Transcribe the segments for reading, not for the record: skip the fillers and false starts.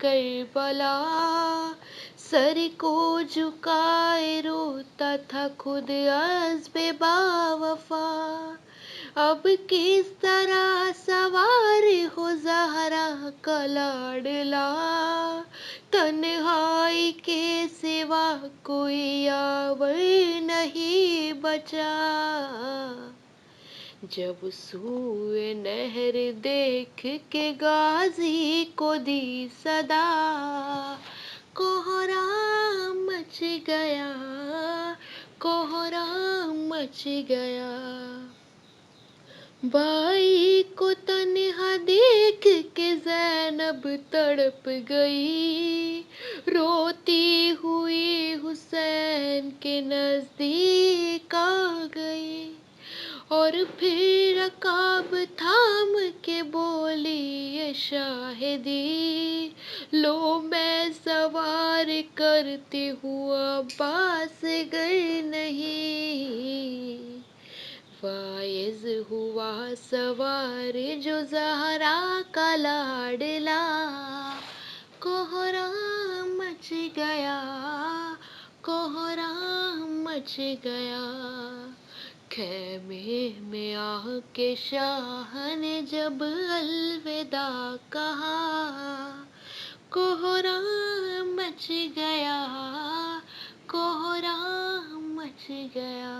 کربلا، سر کو جھکائے روتا تھا خود عزب باوفا، اب کس طرح سوار ہو زہرا کا لاڈلا، تنہائی کے سوا کوئی یاور نہیں بچا، جب سوئے نہر دیکھ کے غازی کو دی صدا، کوہرام مچ گیا، کوہرام مچ گیا، بھائی کو تنہا دیکھ کے زینب تڑپ گئی، روتی ہوئی حسین کے نزدیک آ گئی، اور پھر رکاب تھام کے بولی یہ شاہدی، لو میں سوار کرتی ہوں عباس گر نہیں، فائز ہوا سوار جو زہرا کا لاڈلا، کوہرام مچ گیا، کوہرام مچ گیا، خیمے میں آ کے شاہ نے جب الوداع کہا، کوہرام مچ گیا، کوہرام مچ گیا۔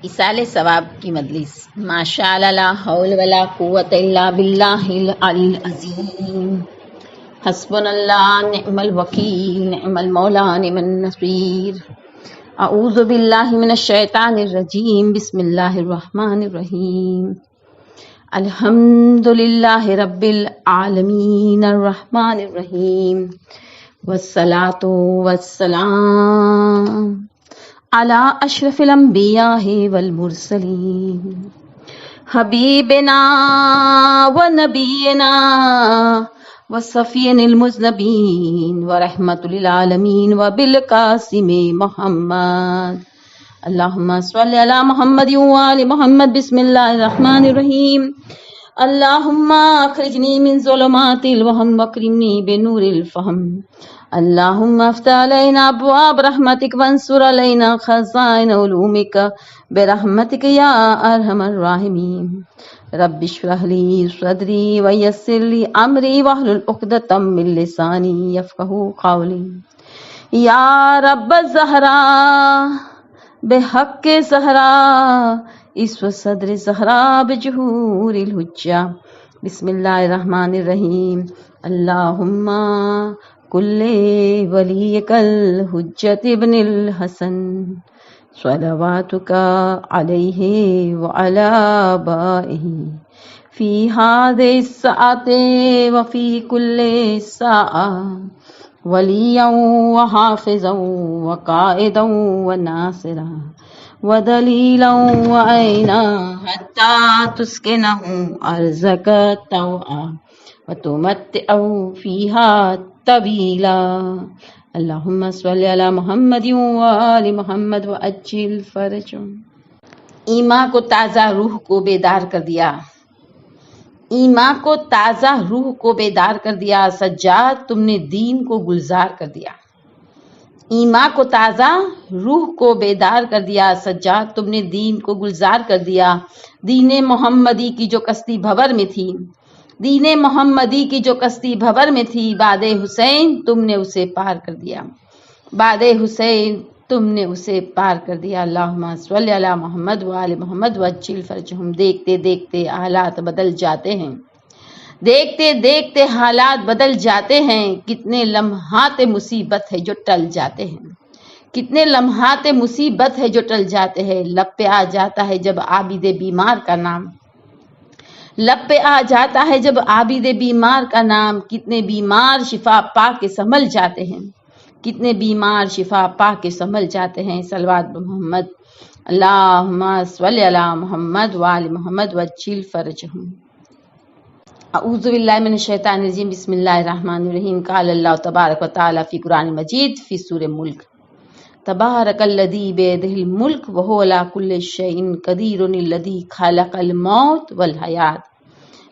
ایصال ثواب کی مجلس۔ ماشاء اللہ، لا حول ولا قوت الا باللہ العلی العظیم، حسبنا اللہ نعم الوکیل، نعم المولا نعم النصیر۔ اعوذ باللہ من الشیطان الرجیم، بسم اللہ الرحمن الرحیم۔ الحمد للہ رب العالمین الرحمن الرحیم، والصلاة والسلام علی اشرف الانبیاء والمرسلین، حبیبنا و نبینا و صفین المذنبین و رحمت للعالمین و بالقاسم محمد، اللہم صلی علی محمد و آل محمد، بسم اللہ الرحمن الرحیم۔ اللہم اخرجنی من ظلمات الوہم واکرمنی بنور الفہم، اللہم افتح علینا ابواب رحمتک وانصر علینا خزائن علومک برحمتک یا ارحم الراحمین، رب اشرح لی صدری ویسر لی امری واحلل عقدۃ من لسانی یفقہوا قولی، یا رب الزہرا بحق زہرا اس و صدر زہرا بجہور الحجہ، بسم اللہ الرحمن الرحیم۔ اللہم کل ولیک الحجۃ ابن الحسن صلواتک علیہ وعلی آبائہ فی ہذہ الساعۃ وفی کل ساعہ، ولیاً وحافظا وقائدا وناصرا ودلیلا وعینا حتی تسکنہ ارضک طوعا وتمتعہ فیہا طویلا، اللہم صلی علی محمد و آل محمد وعجل فرجہم۔ ایمان کو تازہ، روح کو بیدار کر دیا، ایمان کو تازہ، روح کو بیدار کر دیا، سجاد تم نے دین کو گلزار کر دیا، ایمان کو تازہ، روح کو بیدار کر دیا، سجاد تم نے دین کو گلزار کر دیا، دین محمدی کی جو کشتی بھور میں تھی، دین محمدی کی جو کشتی بھور میں تھی، بعد حسین تم نے اسے پار کر دیا، بعد حسین تم نے اسے پار کر دیا، اللہم صلی علی محمد و آل محمد وعجل فرجہم۔ دیکھتے دیکھتے حالات بدل جاتے ہیں، دیکھتے دیکھتے حالات بدل جاتے ہیں، کتنے لمحات مصیبت ہے جو ٹل جاتے ہیں، کتنے لمحات مصیبت ہے جو ٹل جاتے ہیں، لب پہ آ جاتا ہے جب عابد بیمار کا نام، لب پہ آ جاتا ہے جب عابد بیمار کا نام، کتنے بیمار شفا پا کے سنبھل جاتے ہیں، کتنے بیمار شفا پا کے سنبھل جاتے ہیں، صلوات محمد، اللہم صلی علی محمد وآل محمد وعجل فرجہم۔ اعوذ باللہ من الشیطان الرجیم، بسم اللہ الرحمن الرحیم۔ قال اللہ تبارک و تعالی فی قرآن مجید فی سورہ ملک، تبارک الذی بیدہ الملک وہو علی کل شیء قدیر، الذی خلق الموت والحیات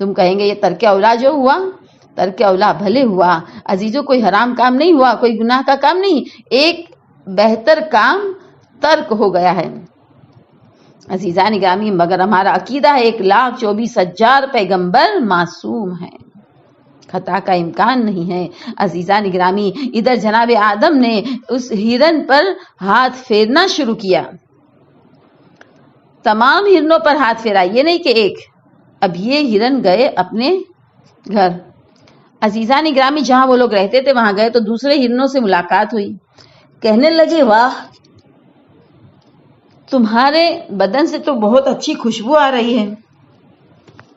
تم کہیں گے یہ ترک اولا جو ہوا، ترک اولا بھلے ہوا عزیزوں، کوئی حرام کام نہیں ہوا، کوئی گناہ کا کام نہیں، ایک بہتر کام ترک ہو گیا ہے عزیزان گرامی، مگر ہمارا عقیدہ ہے 1,24,000 پیغمبر معصوم ہیں، خطا کا امکان نہیں ہے عزیزان گرامی۔ ادھر جناب آدم نے اس ہرن پر ہاتھ پھیرنا شروع کیا، تمام ہرنوں پر ہاتھ پھیرا، یہ نہیں کہ ایک۔ اب یہ ہرن گئے اپنے گھر، عزیزان گرامی جہاں وہ لوگ رہتے تھے وہاں گئے تو دوسرے ہرنوں سے ملاقات ہوئی، کہنے لگے واہ تمہارے بدن سے تو بہت اچھی خوشبو آ رہی ہے،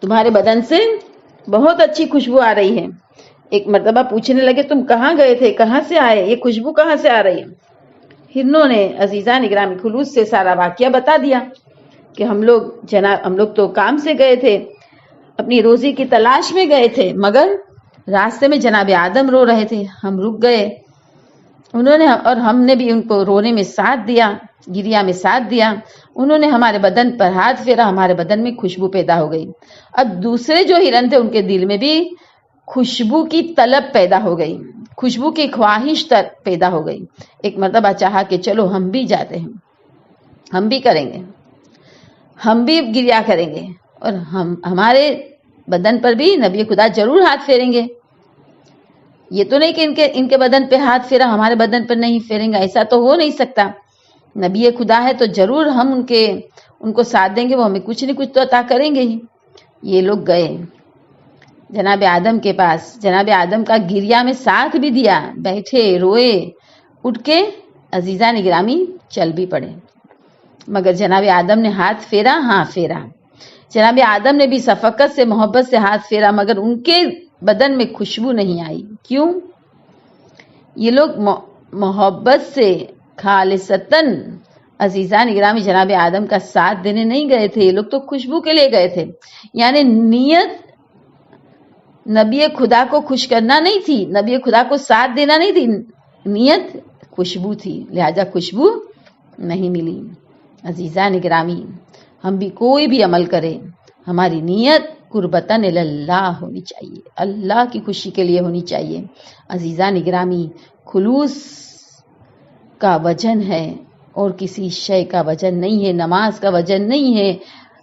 تمہارے بدن سے بہت اچھی خوشبو آ رہی ہے۔ ایک مرتبہ پوچھنے لگے تم کہاں گئے تھے، کہاں سے آئے، یہ خوشبو کہاں سے آ رہی ہے؟ ہرنوں نے عزیزان گرامی خلوص سے سارا واقعہ بتا دیا کہ ہم لوگ تو کام سے گئے تھے، اپنی روزی کی تلاش میں گئے تھے، مگر راستے میں جناب آدم رو رہے تھے، ہم رک گئے، انہوں نے اور ہم نے بھی ان کو رونے میں ساتھ دیا، گریا میں ساتھ دیا، انہوں نے ہمارے بدن پر ہاتھ پھیرا، ہمارے بدن میں خوشبو پیدا ہو گئی۔ اب دوسرے جو ہرن تھے ان کے دل میں بھی خوشبو کی طلب پیدا ہو گئی، خوشبو کی خواہش پیدا ہو گئی۔ ایک مرتبہ چاہا کہ چلو ہم بھی جاتے ہیں، ہم بھی کریں گے، ہم بھی گریا کریں گے، اور ہمارے بدن پر بھی نبی خدا ضرور ہاتھ پھیریں گے۔ یہ تو نہیں کہ ان کے بدن پہ ہاتھ پھیرا ہمارے بدن پر نہیں پھیریں گے، ایسا تو ہو نہیں سکتا، نبی خدا ہے تو ضرور ہم ان کو ساتھ دیں گے، وہ ہمیں کچھ نہ کچھ تو عطا کریں گے ہی۔ یہ لوگ گئے جناب آدم کے پاس، جناب آدم کا گریا میں ساتھ بھی دیا، بیٹھے روئے، اٹھ کے عزیزان گرامی چل بھی پڑے، مگر جناب آدم نے ہاتھ پھیرا، ہاں پھیرا، جناب آدم نے بھی شفقت سے محبت سے ہاتھ پھیرا، مگر ان کے بدن میں خوشبو نہیں آئی۔ کیوں؟ یہ لوگ محبت سے خالصتاً عزیزان گرامی جناب آدم کا ساتھ دینے نہیں گئے تھے، یہ لوگ تو خوشبو کے لیے گئے تھے، یعنی نیت نبی خدا کو خوش کرنا نہیں تھی، نبی خدا کو ساتھ دینا نہیں تھی، نیت خوشبو تھی، لہذا خوشبو نہیں ملی۔ عزیزان گرامی ہم بھی کوئی بھی عمل کرے، ہماری نیت قربتاً اللہ ہونی چاہیے، اللہ کی خوشی کے لیے ہونی چاہیے۔ عزیزان گرامی خلوص کا وزن ہے اور کسی شے کا وزن نہیں ہے، نماز کا وزن نہیں ہے،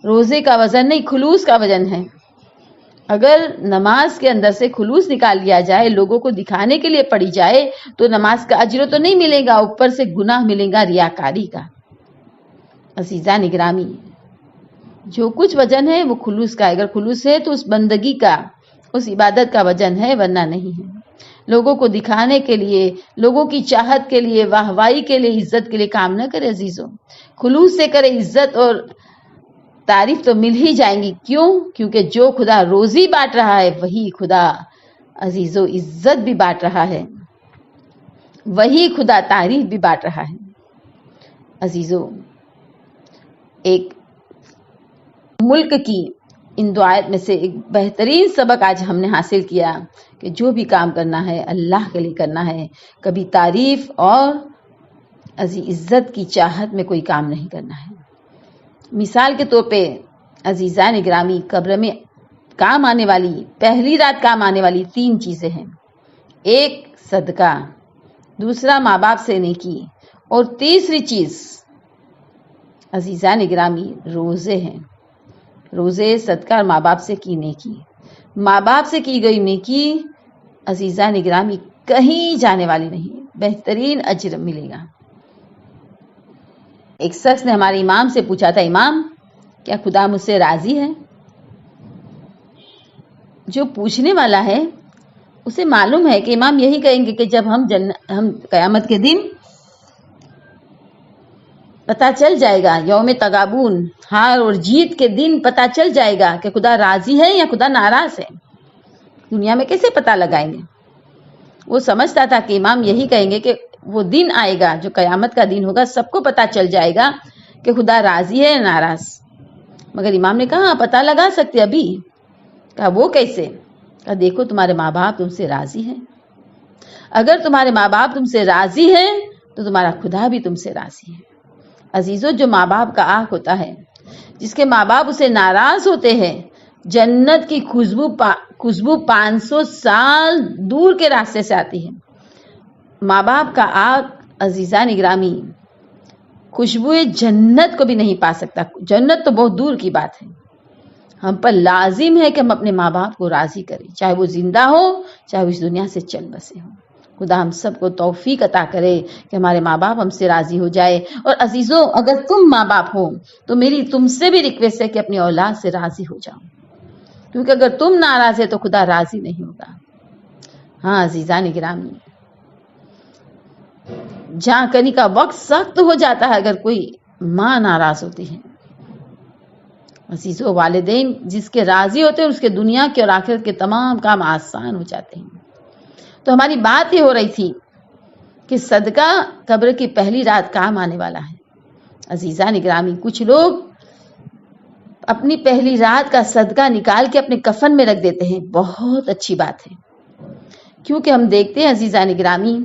روزے کا وزن نہیں، خلوص کا وزن ہے۔ اگر نماز کے اندر سے خلوص نکال لیا جائے، لوگوں کو دکھانے کے لیے پڑھی جائے تو نماز کا اجر تو نہیں ملے گا، اوپر سے گناہ ملے گا ریاکاری کا۔ عزیزان گرامی جو کچھ وزن ہے وہ خلوص کا ہے، اگر خلوص ہے تو اس بندگی کا، اس عبادت کا وزن ہے، ورنہ نہیں ہے۔ لوگوں کو دکھانے کے لیے، لوگوں کی چاہت کے لیے، واہوائی کے لیے، عزت کے لیے کام نہ کرے عزیزوں، خلوص سے کرے، عزت اور تعریف تو مل ہی جائیں گی۔ کیوں؟ کیونکہ جو خدا روزی بانٹ رہا ہے وہی خدا عزیزوں عزت بھی بانٹ رہا ہے، وہی خدا تعریف بھی بانٹ رہا ہے۔ عزیزوں ایک ملک کی ان دو آیت میں سے ایک بہترین سبق آج ہم نے حاصل کیا کہ جو بھی کام کرنا ہے اللہ کے لیے کرنا ہے، کبھی تعریف اور عزت کی چاہت میں کوئی کام نہیں کرنا ہے۔ مثال کے طور پہ عزیزان گرامی قبر میں کام آنے والی، پہلی رات کام آنے والی 3 چیزیں ہیں، ایک صدقہ، دوسرا ماں باپ سے نیکی، اور تیسری چیز عزیزان گرامی روزے ہیں، روزے، صدقہ اور ماں باپ سے کی نیکی۔ ماں باپ سے کی گئی نیکی عزیزان گرامی کہیں جانے والی نہیں، بہترین اجر ملے گا۔ ایک شخص نے ہمارے امام سے پوچھا تھا، امام کیا خدا مجھ سے راضی ہے؟ جو پوچھنے والا ہے اسے معلوم ہے کہ امام یہی کہیں گے کہ جب ہم قیامت کے دن پتہ چل جائے گا، یوم تغابن، ہار اور جیت کے دن پتہ چل جائے گا کہ خدا راضی ہے یا خدا ناراض ہے۔ دنیا میں کیسے پتہ لگائیں گے؟ وہ سمجھتا تھا کہ امام یہی کہیں گے کہ وہ دن آئے گا جو قیامت کا دن ہوگا، سب کو پتہ چل جائے گا کہ خدا راضی ہے یا ناراض۔ مگر امام نے کہا پتہ لگا سکتے ابھی؟ کہا وہ کیسے؟ کہا دیکھو تمہارے ماں باپ تم سے راضی ہیں، اگر تمہارے ماں باپ تم سے راضی ہیں تو تمہارا خدا بھی تم سے راضی ہے۔ عزیزوں جو ماں باپ کا آنکھ ہوتا ہے، جس کے ماں باپ اسے ناراض ہوتے ہیں، جنت کی خوشبو 500 سال دور کے راستے سے آتی ہے۔ ماں باپ کا آگ عزیزان گرامی خوشبو جنت کو بھی نہیں پا سکتا۔ جنت تو بہت دور کی بات ہے۔ ہم پر لازم ہے کہ ہم اپنے ماں باپ کو راضی کریں، چاہے وہ زندہ ہو چاہے وہ اس دنیا سے چل بسے ہوں۔ خدا ہم سب کو توفیق عطا کرے کہ ہمارے ماں باپ ہم سے راضی ہو جائے۔ اور عزیزوں، اگر تم ماں باپ ہو تو میری تم سے بھی ریکویسٹ ہے کہ اپنی اولاد سے راضی ہو جاؤ، کیونکہ اگر تم ناراض ہے تو خدا راضی نہیں ہوگا۔ ہاں عزیزان گرامی، جہاں کنی کا وقت سخت ہو جاتا ہے اگر کوئی ماں ناراض ہوتی ہے۔ عزیزوں، والدین جس کے راضی ہوتے ہیں اس کے دنیا کے اور آخرت کے تمام کام آسان ہو جاتے ہیں۔ تو ہماری بات یہ ہو رہی تھی کہ صدقہ قبر کی پہلی رات کام آنے والا ہے۔ عزیزان گرامی، کچھ لوگ اپنی پہلی رات کا صدقہ نکال کے اپنے کفن میں رکھ دیتے ہیں، بہت اچھی بات ہے، کیونکہ ہم دیکھتے ہیں عزیزان گرامی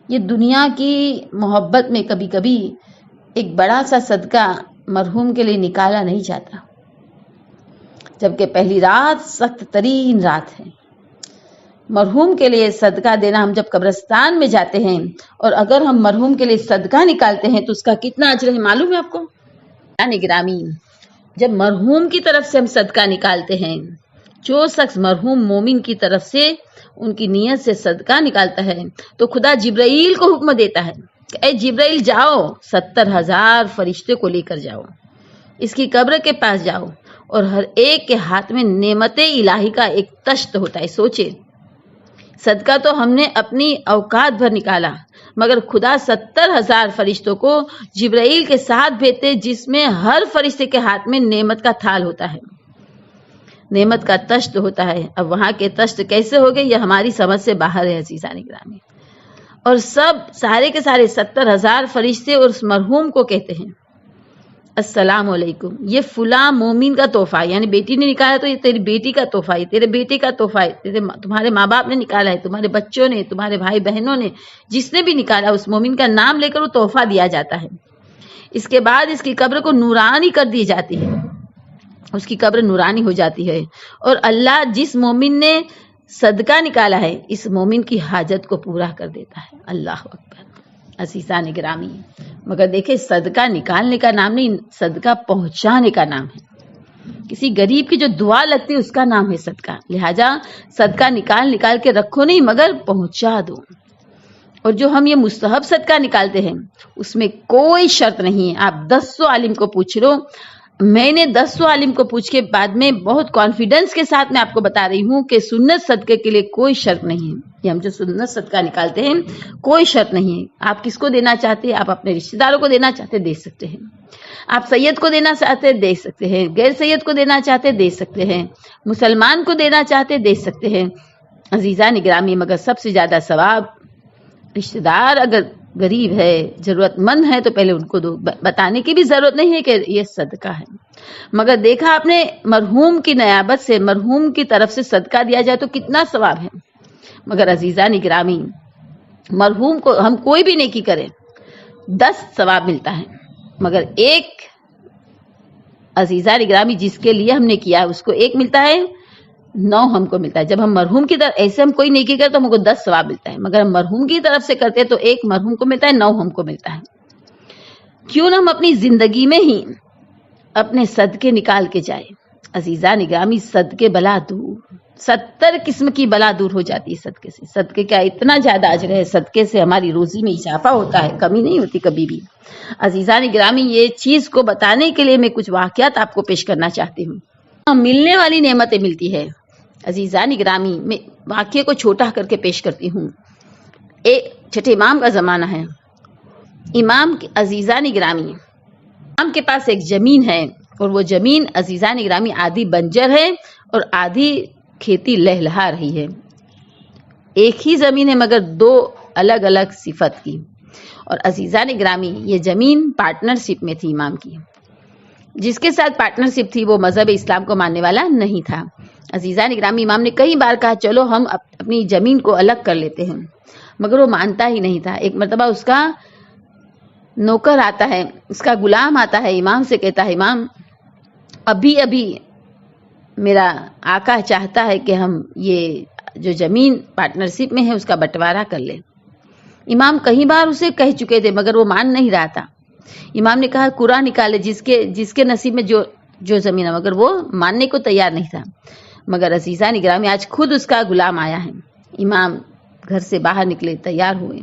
یہ دنیا کی محبت میں کبھی کبھی ایک بڑا سا صدقہ مرحوم کے لیے نکالا نہیں جاتا، جبکہ پہلی رات سخت ترین رات ہے۔ مرحوم کے لیے صدقہ دینا، ہم جب قبرستان میں جاتے ہیں اور اگر ہم مرحوم کے لیے صدقہ نکالتے ہیں تو اس کا کتنا اجر ہے معلوم ہے آپ کو؟ یعنی گرامی، جب مرحوم کی طرف سے ہم صدقہ نکالتے ہیں، جو شخص مرحوم مومن کی طرف سے ان کی نیت سے صدقہ نکالتا ہے تو خدا جبرائیل کو حکم دیتا ہے کہ اے جبرائیل جاؤ، 70,000 فرشتے کو لے کر جاؤ، اس کی قبر کے پاس جاؤ، اور ہر ایک کے ہاتھ میں نعمت الہی کا ایک تشت ہوتا ہے۔ سوچے، صدقہ تو ہم نے اپنی اوقات بھر نکالا، مگر خدا 70,000 فرشتوں کو جبرائیل کے ساتھ بھیجتے جس میں ہر فرشتے کے ہاتھ میں نعمت کا تھال ہوتا ہے، نعمت کا تشت ہوتا ہے۔ اب وہاں کے تشت کیسے ہو گئے یہ ہماری سمجھ سے باہر ہے عزیزان گرامی۔ اور سارے کے سارے 70,000 فرشتے اور اس مرحوم کو کہتے ہیں السلام علیکم، یہ فلاں مومن کا تحفہ ہے، یعنی بیٹی نے نکالا تو یہ تیری بیٹی کا تحفہ ہے، تیرے بیٹے کا تحفہ ہے، تمہارے ماں باپ نے نکالا ہے، تمہارے بچوں نے، تمہارے بھائی بہنوں نے، جس نے بھی نکالا اس مومن کا نام لے کر وہ تحفہ دیا جاتا ہے۔ اس کے بعد اس کی قبر کو نورانی کر دی جاتی ہے، اس کی قبر نورانی ہو جاتی ہے، اور اللہ جس مومن نے صدقہ نکالا ہے اس مومن کی حاجت کو پورا کر دیتا ہے۔ اللہ اکبر عزیزان گرامی، مگر دیکھیں صدقہ نکالنے کا نام نہیں، صدقہ پہنچانے کا نام ہے۔ کسی غریب کی جو دعا لگتی ہے اس کا نام ہے صدقہ، لہٰذا صدقہ نکال کے رکھو نہیں مگر پہنچا دو۔ اور جو ہم یہ مستحب صدقہ نکالتے ہیں اس میں کوئی شرط نہیں ہے۔ آپ 10 عالم کو پوچھ لو، میں نے 10 عالم کو پوچھ کے بعد میں بہت کانفیڈنس کے ساتھ میں آپ کو بتا رہی ہوں کہ سنت صدقے کے لیے کوئی شرط نہیں ہے۔ یہ ہم جو سنت صدقہ نکالتے ہیں کوئی شرط نہیں ہے۔ آپ کس کو دینا چاہتے ہیں؟ آپ اپنے رشتہ داروں کو دینا چاہتے دے سکتے ہیں، آپ سید کو دینا چاہتے دے سکتے ہیں، غیر سید کو دینا چاہتے دے سکتے ہیں، مسلمان کو دینا چاہتے دے سکتے ہیں عزیزان گرامی، مگر سب سے زیادہ ثواب رشتہ دار اگر غریب ہے، ضرورت مند ہے تو پہلے ان کو دو۔ بتانے کی بھی ضرورت نہیں ہے کہ یہ صدقہ ہے، مگر دیکھا آپ نے مرحوم کی نیابت سے مرحوم کی طرف سے صدقہ دیا جائے تو کتنا ثواب ہے۔ مگر عزیزان گرامی، مرحوم کو ہم کوئی بھی نیکی کریں 10 ثواب ملتا ہے، مگر ایک عزیزان گرامی جس کے لیے ہم نے کیا اس کو 1 ملتا ہے، 9 ہم کو ملتا ہے۔ جب ہم مرحوم کی طرف ایسے ہم کوئی نیکی کرتے تو ہم کو 10 ثواب ملتا ہے، مگر ہم مرحوم کی طرف سے کرتے تو 1 مرحوم کو ملتا ہے، 9 ہم کو ملتا ہے۔ کیوں نہ ہم اپنی زندگی میں ہی اپنے صدقے نکال کے جائیں عزیزان گرامی، صدقے بلا دور، 70 قسم کی بلا دور ہو جاتی ہے صدقے سے۔ صدقے کا اتنا زیادہ اجر ہے، صدقے سے ہماری روزی میں اضافہ ہوتا ہے، کمی نہیں ہوتی کبھی بھی۔ عزیزان گرامی، یہ چیز کو بتانے کے لیے میں کچھ واقعات آپ کو پیش کرنا چاہتی ہوں۔ ملنے والی نعمتیں ملتی ہے عزیزان گرامی، میں واقعے کو چھوٹا کر کے پیش کرتی ہوں۔ چھٹے امام کا زمانہ ہے، امام عزیزان گرامی، امام کے پاس ایک زمین ہے، اور وہ زمین عزیزان گرامی آدھی بنجر ہے اور آدھی کھیتی لہلہا رہی ہے۔ ایک ہی زمین ہے مگر 2 الگ الگ صفت کی، اور عزیزان گرامی یہ زمین پارٹنرشپ میں تھی امام کی۔ جس کے ساتھ پارٹنرشپ تھی وہ مذہب اسلام کو ماننے والا نہیں تھا۔ عزیزان گرامی، امام نے کئی بار کہا چلو ہم اپنی زمین کو الگ کر لیتے ہیں، مگر وہ مانتا ہی نہیں تھا۔ ایک مرتبہ اس کا نوکر آتا ہے، اس کا غلام آتا ہے، امام سے کہتا ہے امام ابھی میرا آقا چاہتا ہے کہ ہم یہ جو زمین پارٹنرشپ میں ہے اس کا بٹوارا کر لیں۔ امام کئی بار اسے کہہ چکے تھے مگر وہ مان نہیں رہا تھا۔ امام نے کہا قرآن نکالے جس کے نصیب میں جو زمین ہے، مگر وہ ماننے کو تیار نہیں تھا۔ مگر عزیزان گرامی آج خود اس کا غلام آیا ہے۔ امام گھر سے باہر نکلے، تیار ہوئے،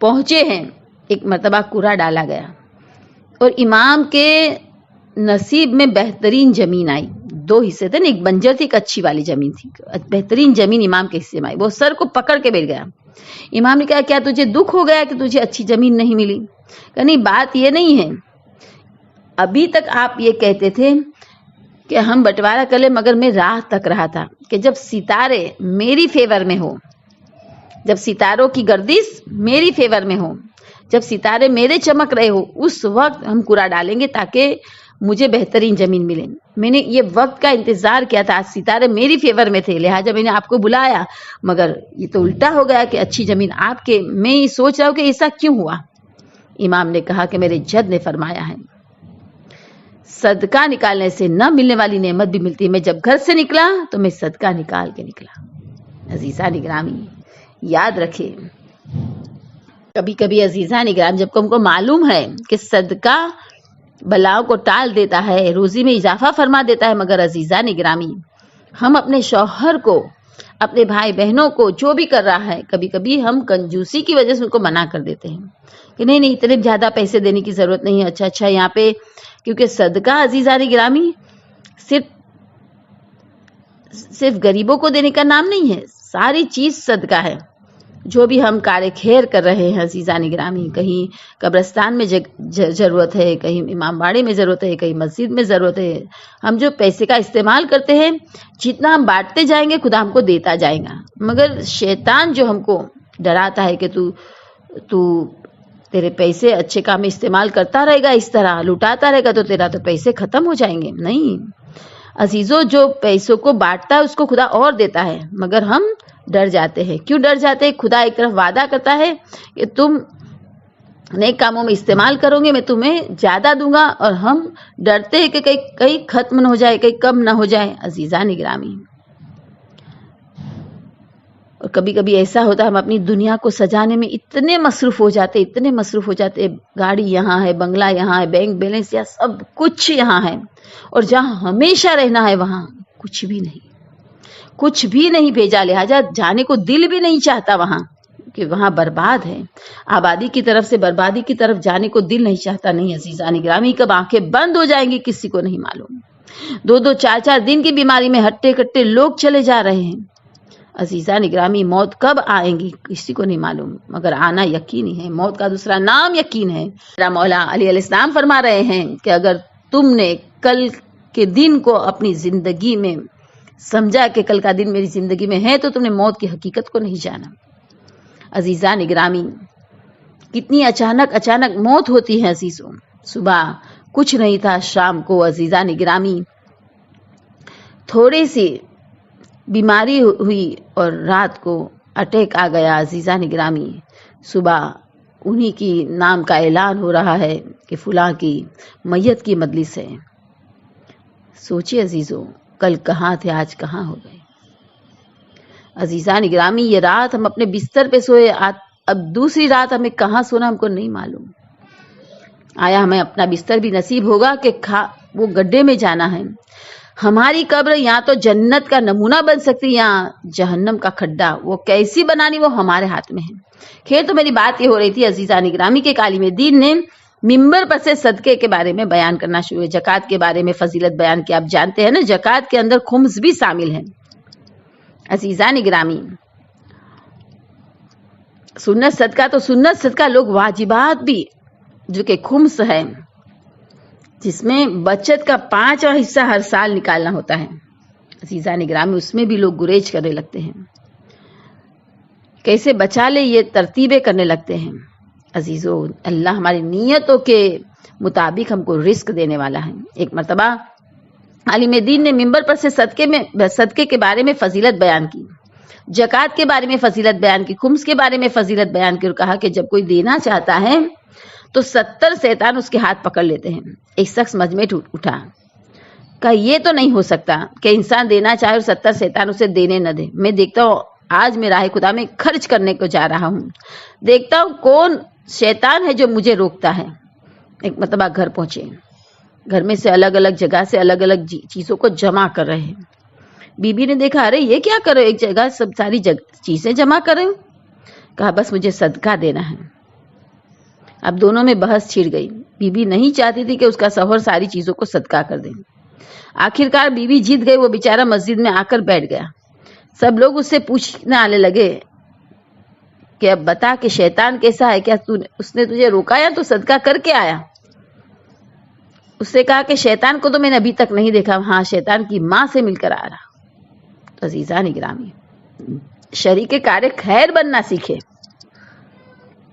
پہنچے ہیں، ایک مرتبہ قرآن ڈالا گیا اور امام کے نصیب میں بہترین زمین آئی۔ 2 حصے تھے نا، ایک بنجر تھی، ایک اچھی والی زمین تھی، بہترین زمین امام کے حصے میں آئی۔ وہ سر کو پکڑ کے بیٹھ گیا۔ امام نے کہا کیا تجھے دکھ ہو گیا کہ تجھے اچھی زمین نہیں ملی؟ کہ نہیں، بات یہ نہیں ہے، ابھی تک آپ یہ کہتے تھے کہ ہم بٹوارا کر لیں، مگر میں راہ تک رہا تھا کہ جب ستارے میری فیور میں ہو، جب ستاروں کی گردش میری فیور میں ہو، جب ستارے میرے چمک رہے ہو، اس وقت ہم قرآن ڈالیں گے تاکہ مجھے بہترین زمین ملے۔ میں نے یہ وقت کا انتظار کیا تھا، ستارے میری فیور میں تھے، لہٰذا میں نے آپ کو بلایا، مگر یہ تو الٹا ہو گیا کہ اچھی زمین آپ کے۔ میں یہ سوچ رہا ہوں کہ ایسا کیوں ہوا؟ امام نے کہا کہ میرے جد نے فرمایا ہے صدقہ نکالنے سے نہ ملنے والی نعمت بھی ملتی ہے۔ میں جب گھر سے نکلا تو میں صدقہ نکال کے نکلا۔ عزیزان گرامی یاد رکھے، کبھی کبھی عزیزان گرام جب ہم کو معلوم ہے کہ صدقہ بلاؤں کو ٹال دیتا ہے، روزی میں اضافہ فرما دیتا ہے، مگر عزیزان گرامی ہم اپنے شوہر کو، اپنے بھائی بہنوں کو جو بھی کر رہا ہے، کبھی کبھی ہم کنجوسی کی وجہ سے ان کو منع کر دیتے ہیں کہ نہیں اتنے زیادہ پیسے دینے کی ضرورت نہیں ہے، اچھا یہاں پہ، کیونکہ صدقہ عزیزان گرامی صرف غریبوں کو دینے کا نام نہیں ہے، ساری چیز صدقہ ہے۔ جو بھی ہم کار خیر کر رہے ہیں عزیزان گرامی، کہیں قبرستان میں ضرورت ہے، کہیں امام باڑے میں ضرورت ہے، کہیں مسجد میں ضرورت ہے، ہم جو پیسے کا استعمال کرتے ہیں، جتنا ہم بانٹتے جائیں گے خدا ہم کو دیتا جائے گا۔ مگر شیطان جو ہم کو ڈراتا ہے کہ تو تیرے پیسے اچھے کام میں استعمال کرتا رہے گا، اس طرح لٹاتا رہے گا تو تیرا تو پیسے ختم ہو جائیں گے۔ نہیں عزیزوں، جو پیسوں کو بانٹتا ہے اس کو خدا اور دیتا ہے، مگر ہم ڈر جاتے ہیں۔ کیوں ڈر جاتے ہیں؟ خدا ایک طرف وعدہ کرتا ہے کہ تم نیک کاموں میں استعمال کرو گے، میں تمہیں زیادہ دوں گا، اور ہم ڈرتے ہیں کہ کہیں ختم نہ ہو جائے، کہیں کم نہ ہو جائے۔ عزیزان گرامی اور کبھی کبھی ایسا ہوتا ہے ہم اپنی دنیا کو سجانے میں اتنے مصروف ہو جاتے، گاڑی یہاں ہے، بنگلہ یہاں ہے، بینک بیلنس یا سب کچھ یہاں ہے، اور جہاں ہمیشہ رہنا ہے وہاں کچھ بھی نہیں بھیجا، لہٰذا جانے کو دل بھی نہیں چاہتا وہاں، کہ وہاں برباد ہے، آبادی کی طرف سے بربادی کی طرف جانے کو دل نہیں چاہتا۔ نہیں عزیزان گرامی، کب آنکھیں بند ہو جائیں گی کسی کو نہیں معلوم۔ 2 4 دن کی بیماری میں ہٹے کٹے لوگ چلے جا رہے ہیں۔ عزیزان گرامی موت کب آئیں گی کسی کو نہیں معلوم، مگر آنا یقینی ہے۔ موت کا دوسرا نام یقین ہے۔ میرا مولا علیہ السلام فرما رہے ہیں کہ اگر تم نے کل کے دن کو اپنی زندگی میں سمجھا کہ کل کا دن میری زندگی میں ہے، تو تم نے موت کی حقیقت کو نہیں جانا۔ عزیزان گرامی کتنی اچانک موت ہوتی ہے عزیزوں۔ صبح کچھ نہیں تھا، شام کو عزیزان گرامی تھوڑی سی بیماری ہوئی اور رات کو اٹیک آ گیا۔ عزیزان گرامی صبح انہی کی نام کا اعلان ہو رہا ہے کہ فلاں کی میت کی مجلس ہے۔ سوچیے عزیزوں، کل کہاں تھے، آج کہاں ہو گئے۔ عزیزان گرامی یہ رات ہم اپنے بستر پہ سوئے، اب دوسری رات ہمیں کہاں سونا ہم کو نہیں معلوم۔ آیا ہمیں اپنا بستر بھی نصیب ہوگا کہ وہ گڈھے میں جانا ہے؟ ہماری قبر یا تو جنت کا نمونہ بن سکتی یا جہنم کا کھڈا، وہ کیسی بنانی وہ ہمارے ہاتھ میں ہے۔ خیر تو میری بات یہ ہو رہی تھی عزیزان گرامی کے عالم دین نے ممبر پر سے صدقے کے بارے میں بیان کرنا شروع ہے، زکوٰۃ کے بارے میں فضیلت بیان کی۔ آپ جانتے ہیں نا زکوٰۃ کے اندر خمس بھی شامل ہے۔ عزیزان گرامی سنت صدقہ تو سنت صدقہ، لوگ واجبات بھی جو کہ خمس ہے، جس میں بچت کا 5واں حصہ ہر سال نکالنا ہوتا ہے۔ عزیزان گرامی اس میں بھی لوگ گریز کرنے لگتے ہیں، کیسے بچا لے یہ ترتیبیں کرنے لگتے ہیں۔ عزیزو اللہ ہماری نیتوں کے مطابق ہم کو رزق دینے والا ہے۔ ایک مرتبہ عالم دین نے ممبر پر سے صدقے کے بارے میں فضیلت بیان کی، زکوٰۃ کے بارے میں فضیلت بیان کی، خمس کے بارے میں فضیلت بیان کی، اور کہا کہ جب کوئی دینا چاہتا ہے تو 70 شیطان اس کے ہاتھ پکڑ لیتے ہیں۔ ایک شخص مجمع اٹھا کہ یہ تو نہیں ہو سکتا کہ انسان دینا چاہے اور 70 شیطان اسے دینے نہ دے. میں دیکھتا ہوں آج میں راہ خدا میں خرچ کرنے کو جا رہا ہوں, دیکھتا ہوں کون شیطان ہے جو مجھے روکتا ہے. ایک مرتبہ گھر پہنچے, گھر میں سے الگ الگ جگہ سے الگ الگ چیزوں کو جمع کر رہے ہیں. بی بی نے دیکھا, ارے یہ کیا کر رہے ہو, ایک جگہ سب ساری چیزیں جمع کر رہے ہو. کہا بس مجھے صدقہ دینا ہے. اب دونوں میں بحث چھڑ گئی. بی بی نہیں چاہتی تھی کہ اس کا شوہر ساری چیزوں کو صدقہ کر دے. آخرکار بی بی جیت گئی. وہ بیچارہ مسجد میں آ کر بیٹھ گیا. سب لوگ اس سے پوچھنے آنے لگے کہ اب بتا کہ شیطان کیسا ہے, کیا اس نے تجھے روکا یا تو صدقہ کر کے آیا. اس سے کہا کہ شیطان کو تو میں نے ابھی تک نہیں دیکھا, ہاں شیطان کی ماں سے مل کر آ رہا. تو عزیزان گرامی, شریک کار خیر بننا سیکھے.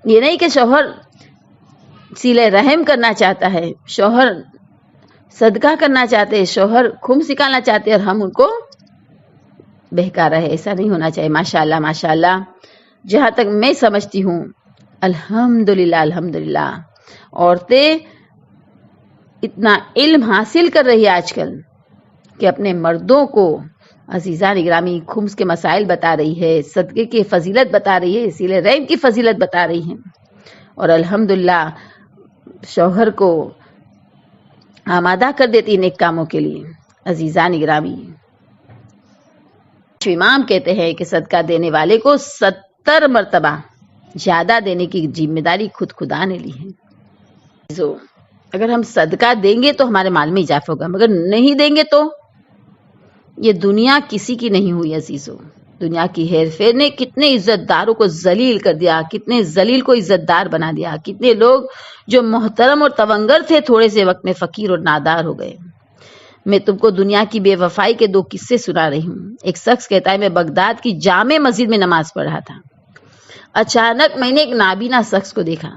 یہ نہیں کہ شوہر صلہ رحم کرنا چاہتا ہے, شوہر صدقہ کرنا چاہتے ہیں, شوہر خمس نکالنا چاہتے ہیں اور ہم ان کو بہکا رہے. ایسا نہیں ہونا چاہیے. ماشاءاللہ ماشاءاللہ, جہاں تک میں سمجھتی ہوں الحمدللہ الحمدللہ عورتیں اتنا علم حاصل کر رہی ہے آج کل کہ اپنے مردوں کو عزیزان اگرامی خمس کے مسائل بتا رہی ہے, صدقے کی فضیلت بتا رہی ہے, صلہ رحم کی فضیلت بتا رہی ہیں, اور الحمدللہ شوہر کو آمادہ کر دیتی نیک کاموں کے لیے. عزیزان اگرامی, امام کہتے ہیں کہ صدقہ دینے والے کو 70 مرتبہ زیادہ دینے کی ذمہ داری خود خدا نے لی ہے. اگر ہم صدقہ دیں گے تو ہمارے مال میں اضافہ ہوگا, مگر نہیں دیں گے تو یہ دنیا کسی کی نہیں ہوئی عزیزوں. دنیا کی ہیر پھیر نے کتنے عزت داروں کو ذلیل کر دیا, کتنے ذلیل کو عزت دار بنا دیا, کتنے لوگ جو محترم اور تونگر تھے تھوڑے سے وقت میں فقیر اور نادار ہو گئے. میں تم کو دنیا کی بے وفائی کے 2 قصے سنا رہی ہوں. ایک شخص کہتا ہے میں بغداد کی جامع مسجد میں نماز پڑھ رہا تھا. اچانک میں نے ایک نابینا شخص کو دیکھا.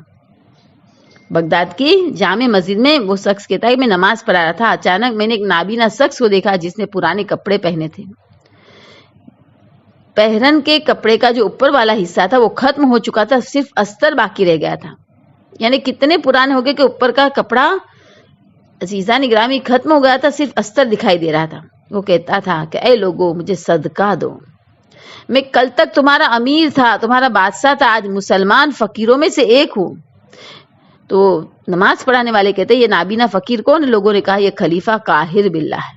بغداد کی جامع مسجد میں وہ شخص کہتا ہے میں نماز پڑھا رہا تھا, اچانک میں نے ایک نابینا شخص کو دیکھا جس نے پرانے کپڑے پہنے تھے. پہرن کے کپڑے کا جو اوپر والا حصہ تھا وہ ختم ہو چکا تھا, صرف استر باقی رہ گیا تھا. یعنی کتنے پرانے ہو گئے کہ اوپر کا کپڑا عزیزان گرامی ختم ہو گیا تھا, صرف استر دکھائی دے رہا تھا. وہ کہتا تھا کہ اے لوگو مجھے صدقہ دو, میں کل تک تمہارا امیر تھا, تمہارا بادشاہ تھا, آج مسلمان فقیروں میں سے ایک ہوں. تو نماز پڑھانے والے کہتے یہ نابینا فقیر کون؟ لوگوں نے کہا یہ خلیفہ قاہر باللہ ہے.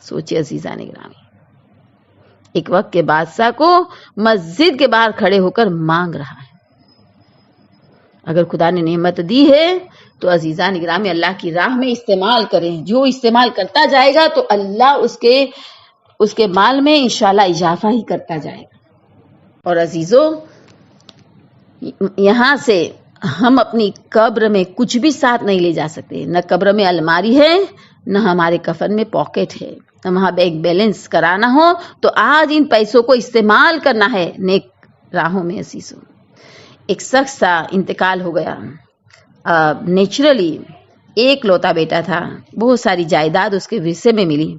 سوچے عزیزان گرامی, ایک وقت کے بادشاہ کو مسجد کے باہر کھڑے ہو کر مانگ رہا ہے. اگر خدا نے نعمت دی ہے تو عزیزان گرامی اللہ کی راہ میں استعمال کریں. جو استعمال کرتا جائے گا تو اللہ اس کے مال میں انشاءاللہ اضافہ ہی کرتا جائے گا. اور عزیزوں, یہاں سے ہم اپنی قبر میں کچھ بھی ساتھ نہیں لے جا سکتے. نہ قبر میں الماری ہے, نہ ہمارے کفن میں پاکٹ ہے. وہاں بینک بیلنس کرانا ہو تو آج ان پیسوں کو استعمال کرنا ہے نیک راہوں میں. عزیزوں, ایک شخص تھا, انتقال ہو گیا. نیچرلی ایک لوتا بیٹا تھا, بہت ساری جائیداد اس کے ورثے میں ملی.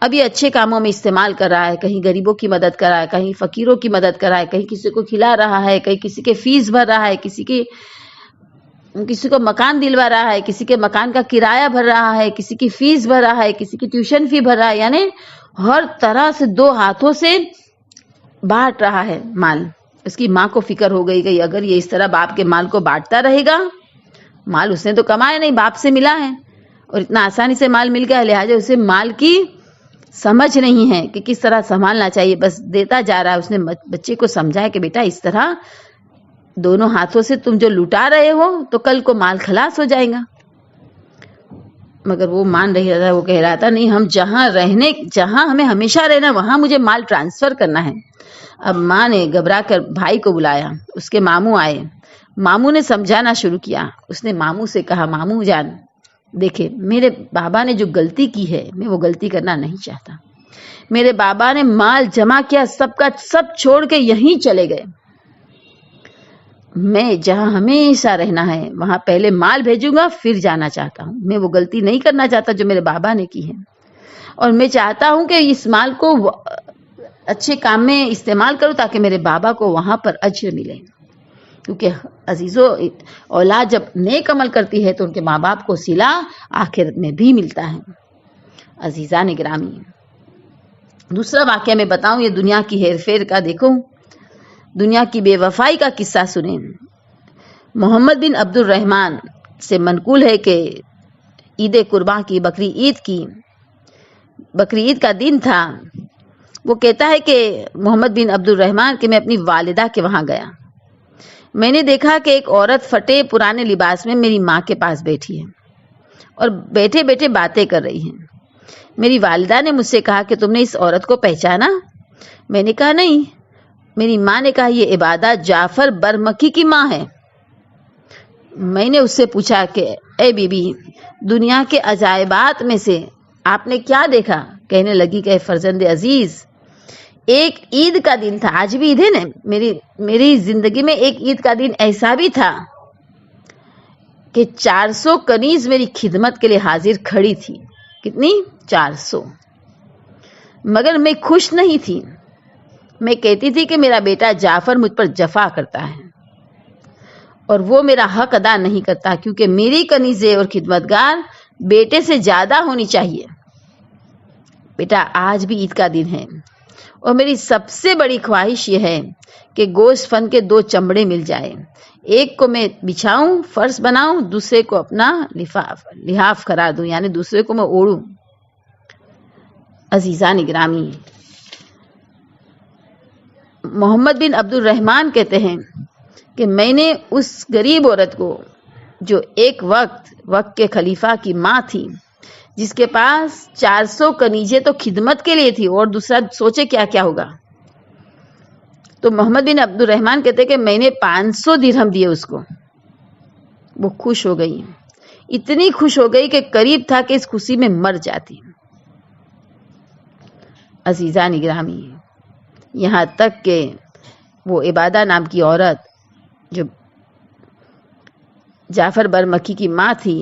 اب یہ اچھے کاموں میں استعمال کر رہا ہے, کہیں غریبوں کی مدد کر رہا ہے, کہیں فقیروں کی مدد کر رہا ہے, کہیں کسی کو کھلا رہا ہے, کہیں کسی کے فیس بھر رہا ہے, کسی کو مکان دلوا رہا ہے, کسی کے مکان کا کرایہ بھر رہا ہے, کسی کی فیس بھر رہا ہے, کسی کی ٹیوشن فی بھر رہا ہے. یعنی ہر طرح سے 2 ہاتھوں سے بانٹ رہا ہے مال. اس کی ماں کو فکر ہو گئی کہ اگر یہ اس طرح باپ کے مال کو بانٹتا رہے گا, مال اس نے تو کمایا نہیں, باپ سے ملا ہے اور اتنا آسانی سے مال مل گیا, لہٰذا اسے مال کی سمجھ نہیں ہے کہ کس طرح سنبھالنا چاہیے, بس دیتا جا رہا ہے. اس نے بچے کو سمجھایا کہ بیٹا اس طرح 2 ہاتھوں سے تم جو لوٹا رہے ہو تو کل کو مال خلاص ہو جائے گا. مگر وہ مان رہا تھا, وہ کہہ رہا تھا نہیں, ہم جہاں ہمیں ہمیشہ رہنا وہاں مجھے مال ٹرانسفر کرنا ہے. اب ماں نے گھبرا کر بھائی کو بلایا, اس کے ماموں آئے. ماموں نے سمجھانا شروع کیا. اس نے ماموں سے کہا, ماموں جان دیکھے میرے بابا نے جو غلطی کی ہے میں وہ غلطی کرنا نہیں چاہتا. میرے بابا نے مال جمع کیا, سب کا سب چھوڑ کے یہیں چلے گئے. میں جہاں ہمیشہ رہنا ہے وہاں پہلے مال بھیجوں گا پھر جانا چاہتا ہوں. میں وہ غلطی نہیں کرنا چاہتا جو میرے بابا نے کی ہے, اور میں چاہتا ہوں کہ اس مال کو اچھے کام میں استعمال کروں تاکہ میرے بابا کو وہاں پر اجر ملے. کیونکہ عزیزو, اولاد جب نیک عمل کرتی ہے تو ان کے ماں باپ کو صلہ آخرت میں بھی ملتا ہے. عزیزان گرامی، دوسرا واقعہ میں بتاؤں، یہ دنیا کی ہیر پھیر کا دیکھو، دنیا کی بے وفائی کا قصہ سنیں۔ محمد بن عبد الرحمن سے منقول ہے کہ عید قرباں کی، بقری عید کا دن تھا۔ وہ کہتا ہے کہ محمد بن عبد الرحمن کہ میں اپنی والدہ کے وہاں گیا، میں نے دیکھا کہ ایک عورت پھٹے پرانے لباس میں میری ماں کے پاس بیٹھی ہے اور بیٹھے بیٹھے باتیں کر رہی ہیں۔ میری والدہ نے مجھ سے کہا کہ تم نے اس عورت کو پہچانا؟ میں نے کہا نہیں۔ میری ماں نے کہا یہ عبادہ جعفر برمکی کی ماں ہے۔ میں نے اس سے پوچھا کہ اے بی بی، دنیا کے عجائبات میں سے آپ نے کیا دیکھا؟ کہنے لگی کہ فرزند عزیز، ایک عید کا دن تھا، آج بھی عید ہے نا، میری زندگی میں ایک عید کا دن ایسا بھی تھا کہ 400 کنیز میری خدمت کے لیے حاضر کھڑی تھی۔ کتنی؟ 400۔ مگر میں خوش نہیں تھی۔ میں کہتی تھی کہ میرا بیٹا جعفر مجھ پر جفا کرتا ہے اور وہ میرا حق ادا نہیں کرتا، کیونکہ میری کنیزیں اور خدمتگار بیٹے سے زیادہ ہونی چاہیے۔ بیٹا آج بھی عید کا دن ہے اور میری سب سے بڑی خواہش یہ ہے کہ گوشت فن کے 2 چمڑے مل جائے، ایک کو میں بچھاؤں، فرش بناؤں، دوسرے کو اپنا لحاف کرا دوں، یعنی دوسرے کو میں اوڑوں۔ عزیزان گرامی، محمد بن عبد الرحمن کہتے ہیں کہ میں نے اس غریب عورت کو جو ایک وقت کے خلیفہ کی ماں تھی، جس کے پاس 400 کنیزیں تو خدمت کے لیے تھی اور دوسرا سوچے کیا کیا ہوگا، تو محمد بن عبد الرحمن کہتے کہ میں نے 500 درہم دیے اس کو۔ وہ خوش ہو گئی، اتنی خوش ہو گئی کہ قریب تھا کہ اس خوشی میں مر جاتی۔ عزیزان گرامی، یہاں تک کہ وہ عبادہ نام کی عورت جو جعفر برمکی کی ماں تھی،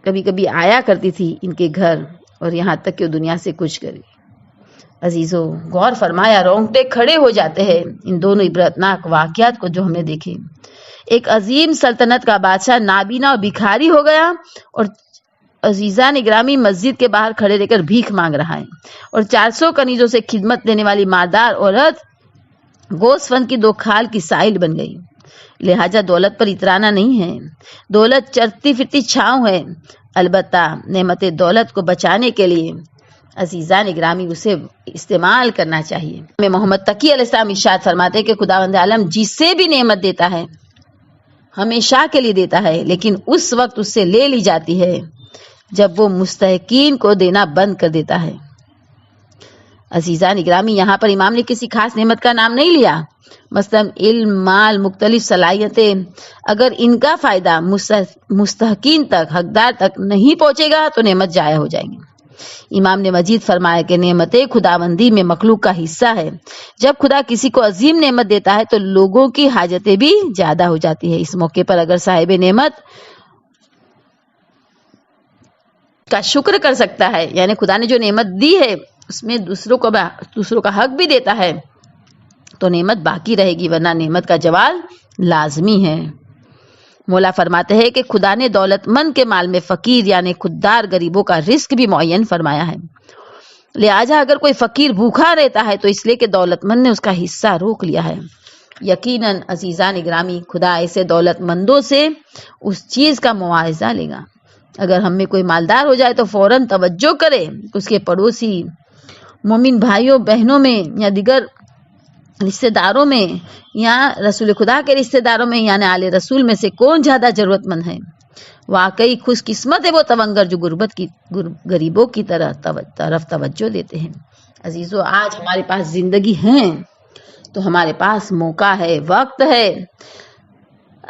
کبھی کبھی آیا کرتی تھی ان کے گھر، اور یہاں تک کہ وہ دنیا سے کچھ کر گئی۔ عزیزو، غور فرمایا، رونگٹے کھڑے ہو جاتے ہیں ان دونوں عبرتناک واقعات کو جو ہم نے دیکھے۔ ایک عظیم سلطنت کا بادشاہ نابینا اور بھکاری ہو گیا، اور عزیزان گرامی مسجد کے باہر کھڑے رہ کر بھیک مانگ رہا ہے، اور 400 کنیزوں سے خدمت دینے والی مالدار عورت گوشت فن کی 2 کھال کی سائل بن گئی۔ لہٰذا دولت پر اترانا نہیں ہے، دولت چلتی پھرتی چھاؤں ہے، البتہ نعمت دولت کو بچانے کے لیے عزیزان گرامی اسے استعمال کرنا چاہیے۔ محمد تقی علیہ السلام ارشاد فرماتے ہیں کہ خداوند عالم جسے بھی نعمت دیتا ہے ہمیشہ کے لیے دیتا ہے، لیکن اس وقت اس سے لے لی جاتی ہے جب وہ مستحقین کو دینا بند کر دیتا ہے۔ عزیزان گرامی، یہاں پر امام نے کسی خاص نعمت کا نام نہیں لیا، مثلا علم، مال، مختلف صلاحیتیں، اگر ان کا فائدہ مستحقین تک، حقدار تک نہیں پہنچے گا تو نعمت ضائع ہو جائیں گی۔ امام نے مزید فرمایا کہ نعمتیں خداوندی میں مخلوق کا حصہ ہے، جب خدا کسی کو عظیم نعمت دیتا ہے تو لوگوں کی حاجتیں بھی زیادہ ہو جاتی ہے۔ اس موقع پر اگر صاحب نعمت کا شکر کر سکتا ہے، یعنی خدا نے جو نعمت دی ہے اس میں دوسروں کا حق بھی دیتا ہے، تو نعمت باقی رہے گی، ورنہ نعمت کا زوال لازمی ہے۔ مولا فرماتے ہیں کہ خدا نے دولت مند کے مال میں فقیر یعنی خوددار غریبوں کا رزق بھی معین فرمایا ہے، لہٰذا اگر کوئی فقیر بھوکا رہتا ہے تو اس لیے کہ دولت مند نے اس کا حصہ روک لیا ہے۔ یقیناً عزیزان گرامی، خدا ایسے دولت مندوں سے اس چیز کا معاوضہ لے گا۔ اگر ہم میں کوئی مالدار ہو جائے تو فوراً توجہ کرے، اس کے پڑوسی، مومن بھائیوں بہنوں میں یا دیگر رشتہ داروں میں یا رسول خدا کے رشتہ داروں میں یعنی آل رسول میں سے کون زیادہ ضرورت مند ہے۔ واقعی خوش قسمت ہے وہ تونگر جو غریبوں کی طرف توجہ دیتے ہیں۔ عزیزو، آج ہمارے پاس زندگی ہے تو ہمارے پاس موقع ہے، وقت ہے،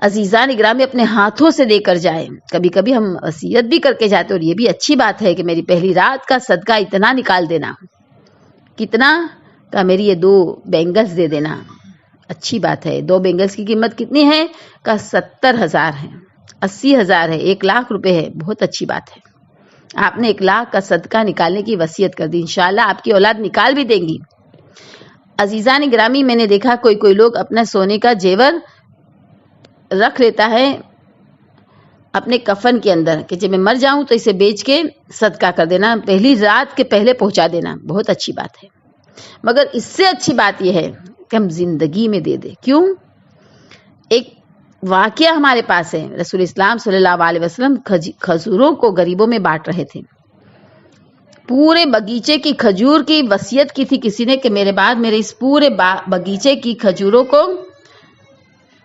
عزیزان گرامی اپنے ہاتھوں سے دے کر جائیں۔ کبھی کبھی ہم وصیت بھی کر کے جاتے، اور یہ بھی اچھی بات ہے کہ میری پہلی رات کا صدقہ اتنا نکال دینا۔ کتنا؟ کہ میری یہ 2 بینگلز دے دینا۔ اچھی بات ہے۔ 2 بینگلز کی قیمت کتنی ہے؟ کہ 70,000 ہے، 80,000 ہے، 1,00,000 روپے ہے۔ بہت اچھی بات ہے، آپ نے 1,00,000 کا صدقہ نکالنے کی وصیت کر دی، انشاءاللہ آپ کی اولاد نکال بھی دیں گی۔ عزیزان گرامی، میں نے دیکھا کوئی لوگ اپنا سونے کا زیور رکھ لیتا ہے اپنے کفن کے اندر کہ جب میں مر جاؤں تو اسے بیچ کے صدقہ کر دینا، پہلی رات کے پہلے پہنچا دینا، بہت اچھی بات ہے۔ مگر اس سے اچھی بات یہ ہے کہ ہم زندگی میں دے دیں۔ کیوں؟ ایک واقعہ ہمارے پاس ہے، رسول اسلام صلی اللہ علیہ وسلم کھجوروں کو غریبوں میں بانٹ رہے تھے۔ پورے باغیچے کی کھجور کی وصیت کی تھی کسی نے کہ میرے بعد میرے اس پورے باغیچے کی کھجوروں کو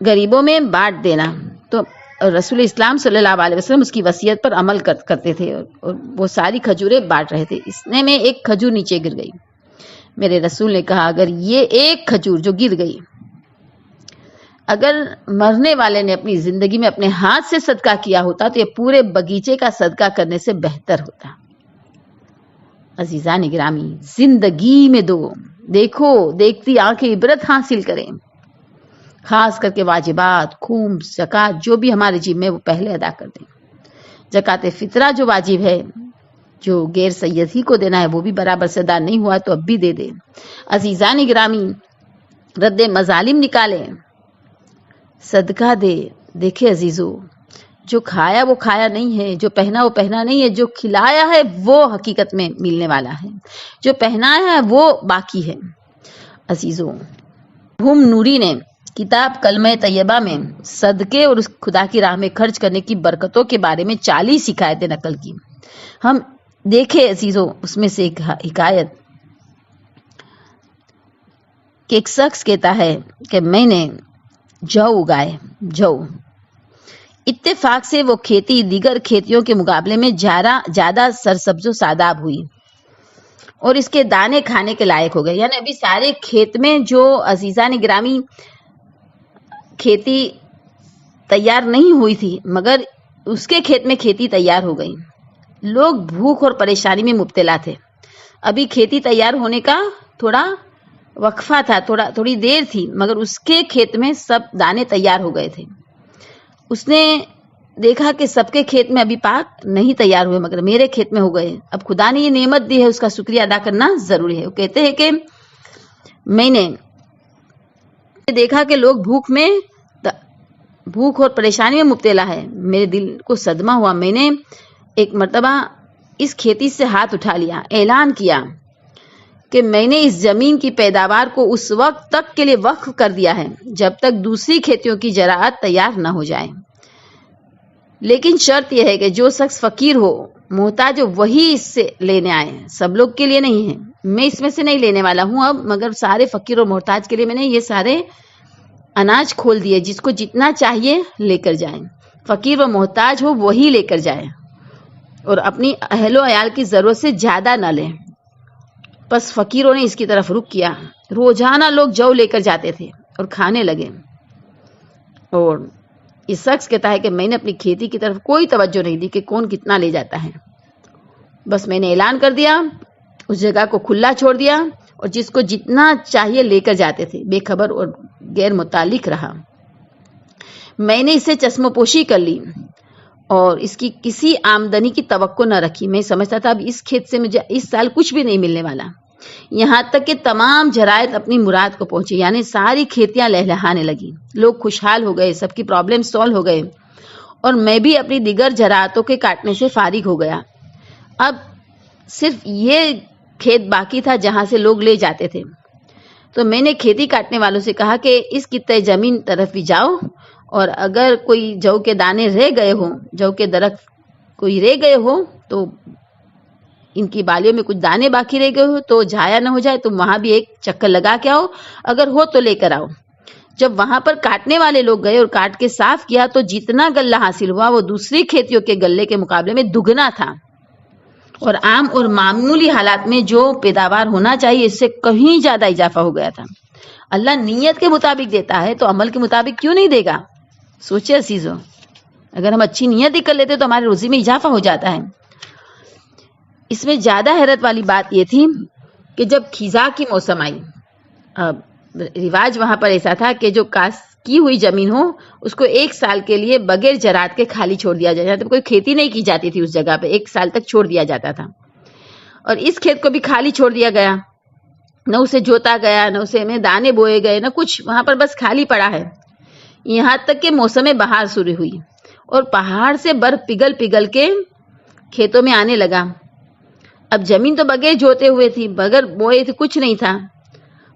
غریبوں میں بانٹ دینا۔ تو رسول اسلام صلی اللہ علیہ وسلم اس کی وصیت پر عمل کرتے تھے اور وہ ساری کھجوریں بانٹ رہے تھے۔ اس میں ایک کھجور نیچے گر گئی۔ میرے رسول نے کہا اگر یہ ایک کھجور جو گر گئی، اگر مرنے والے نے اپنی زندگی میں اپنے ہاتھ سے صدقہ کیا ہوتا تو یہ پورے باغیچے کا صدقہ کرنے سے بہتر ہوتا۔ عزیزان گرامی، زندگی میں دو، دیکھو، دیکھتی آنکھیں عبرت حاصل کریں، خاص کر کے واجبات، خمس، زکوٰۃ جو بھی ہمارے جیب میں وہ پہلے ادا کر دیں۔ زکوٰۃ فطرہ جو واجب ہے، جو غیر سید ہی کو دینا ہے، وہ بھی برابر سے ادا نہیں ہوا تو اب بھی دے دیں۔ عزیزان گرامی، رد مظالم نکالیں، صدقہ دے۔ دیکھیں عزیزو، جو کھایا وہ کھایا نہیں ہے، جو پہنا وہ پہنا نہیں ہے، جو کھلایا ہے وہ حقیقت میں ملنے والا ہے، جو پہنایا ہے وہ باقی ہے۔ عزیزو، ہم نوری نے کتاب کلمہ طیبہ میں صدقے اور اس خدا کی راہ میں خرچ کرنے کی برکتوں کے بارے میں 40 حکایتیں نقل کی۔ ہم دیکھیں عزیزو، اس میں سے ایک حکایت کہ ایک شخص کہتا ہے کہ میں نے جو اگائے، جو اتفاق سے وہ کھیتی دیگر کھیتیوں کے مقابلے میں زیادہ سرسبز و شاداب ہوئی اور اس کے دانے کھانے کے لائق ہو گئے۔ یعنی ابھی سارے کھیت میں جو عزیزان گرامی کھیتی تیار نہیں ہوئی تھی، مگر اس کے کھیت میں کھیتی تیار ہو گئی۔ لوگ بھوک اور پریشانی میں مبتلا تھے۔ ابھی کھیتی تیار ہونے کا تھوڑا وقفہ تھا، تھوڑی دیر تھی، مگر اس کے کھیت میں سب دانے تیار ہو گئے تھے۔ اس نے دیکھا کہ سب کے کھیت میں ابھی پاک نہیں تیار ہوئے، مگر میرے کھیت میں ہو گئے۔ اب خدا نے یہ نعمت دی ہے، اس کا شکریہ ادا کرنا ضروری ہے۔ وہ کہتے ہیں کہ میں نے دیکھا کہ لوگ بھوک اور پریشانی میں مبتلا ہے، میرے دل کو صدمہ ہوا۔ میں نے ایک مرتبہ اس کھیتی سے ہاتھ اٹھا لیا، اعلان کیا کہ میں نے اس زمین کی پیداوار کو اس وقت تک کے لیے وقف کر دیا ہے جب تک دوسری کھیتیوں کی زراعت تیار نہ ہو جائے۔ لیکن شرط یہ ہے کہ جو شخص فقیر ہو، محتاج ہو، وہی اس سے لینے آئے، سب لوگ کے لیے نہیں ہے۔ میں اس میں سے نہیں لینے والا ہوں اب، مگر سارے فقیر اور محتاج کے لیے میں نے یہ سارے اناج کھول دیے، جس کو جتنا چاہیے لے کر جائیں۔ فقیر و محتاج ہو وہی لے کر جائیں اور اپنی اہل و عیال کی ضرورت سے زیادہ نہ لیں۔ بس فقیروں نے اس کی طرف رخ کیا۔ روزانہ لوگ جو لے کر جاتے تھے اور کھانے لگے۔ اور اس شخص کہتا ہے کہ میں نے اپنی کھیتی کی طرف کوئی توجہ نہیں دی کہ کون کتنا لے جاتا ہے۔ بس میں نے اعلان کر دیا، اس جگہ کو کھلا چھوڑ دیا اور جس کو جتنا چاہیے لے کر جاتے تھے، بے خبر اور غیر متعلق رہا۔ میں نے اسے چشم پوشی کر لی اور اس کی کسی آمدنی کی توقع نہ رکھی۔ میں سمجھتا تھا اب اس کھیت سے مجھے اس سال کچھ بھی نہیں ملنے والا، یہاں تک کہ تمام جرائد اپنی مراد کو پہنچے، یعنی ساری کھیتیاں لہلہانے لگی، لوگ خوشحال ہو گئے، سب کی پرابلم سولو ہو گئے اور میں بھی اپنی دیگر زراعتوں کے کاٹنے سے فارغ ہو گیا۔ اب صرف یہ کھیت باقی تھا جہاں سے لوگ لے جاتے تھے۔ تو میں نے کھیتی کاٹنے والوں سے کہا کہ اس خطۂ زمین طرف بھی جاؤ اور اگر کوئی جو کے دانے رہ گئے ہوں، جو کے درخت کوئی رہ گئے ہو تو ان کی بالیوں میں کچھ دانے باقی رہ گئے ہو تو ضائع نہ ہو جائے، تم وہاں بھی ایک چکر لگا کے آؤ، اگر ہو تو لے کر آؤ۔ جب وہاں پر کاٹنے والے لوگ گئے اور کاٹ کے صاف کیا تو جتنا غلہ حاصل ہوا وہ دوسری کھیتیوں کے غلے کے مقابلے میں دگنا تھا، اور عام اور معمولی حالات میں جو پیداوار ہونا چاہیے اس سے کہیں زیادہ اضافہ ہو گیا تھا۔ اللہ نیت کے مطابق دیتا ہے تو عمل کے مطابق کیوں نہیں دے گا؟ سوچے عزیزو، اگر ہم اچھی نیت ہی کر لیتے تو ہمارے روزی میں اضافہ ہو جاتا ہے۔ اس میں زیادہ حیرت والی بات یہ تھی کہ جب خزاں کی موسم آئی، رواج وہاں پر ایسا تھا کہ جو کاشت کی ہوئی زمین ہو اس کو ایک سال کے لیے بغیر زراعت کے خالی چھوڑ دیا جاتا تھا، کوئی کھیتی نہیں کی جاتی تھی اس جگہ پہ، ایک سال تک چھوڑ دیا جاتا تھا۔ اور اس کھیت کو بھی خالی چھوڑ دیا گیا، نہ اسے جوتا گیا، نہ اسے میں دانے بوئے گئے، نہ کچھ، وہاں پر بس خالی پڑا ہے، یہاں تک کہ موسم بہار شروع ہوئی اور پہاڑ سے برف پگھل پگھل کے کھیتوں میں آنے لگا۔ اب زمین تو بغیر جوتے ہوئے تھی، بغیر بوئے تھے، کچھ نہیں تھا،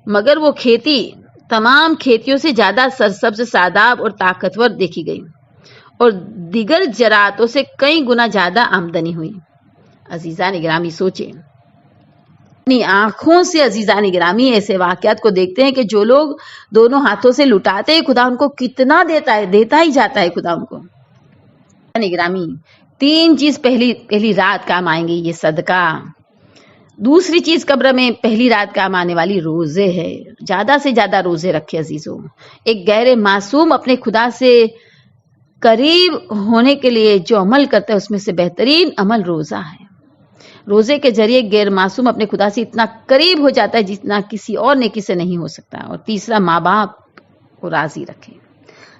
مگر وہ کھیتی تمام کھیتیوں سے زیادہ سرسبز، شاداب اور طاقتور دیکھی گئی اور دیگر زراعتوں سے کئی گنا زیادہ آمدنی ہوئی۔ عزیزان گرامی سوچیں، اپنی آنکھوں سے عزیزان گرامی ایسے واقعات کو دیکھتے ہیں کہ جو لوگ دونوں ہاتھوں سے لٹاتے ہیں، خدا ان کو کتنا دیتا ہے، دیتا ہی جاتا ہے خدا ان کو۔ عزیزان گرامی، 3 چیز پہلی رات کام آئیں گی، یہ صدقہ۔ دوسری چیز قبر میں پہلی رات کام آنے والی روزے ہے، زیادہ سے زیادہ روزے رکھے عزیزوں۔ ایک غیر معصوم اپنے خدا سے قریب ہونے کے لیے جو عمل کرتا ہے اس میں سے بہترین عمل روزہ ہے۔ روزے کے ذریعے غیر معصوم اپنے خدا سے اتنا قریب ہو جاتا ہے جتنا کسی اور نیکی سے نہیں ہو سکتا۔ اور تیسرا، ماں باپ کو راضی رکھے۔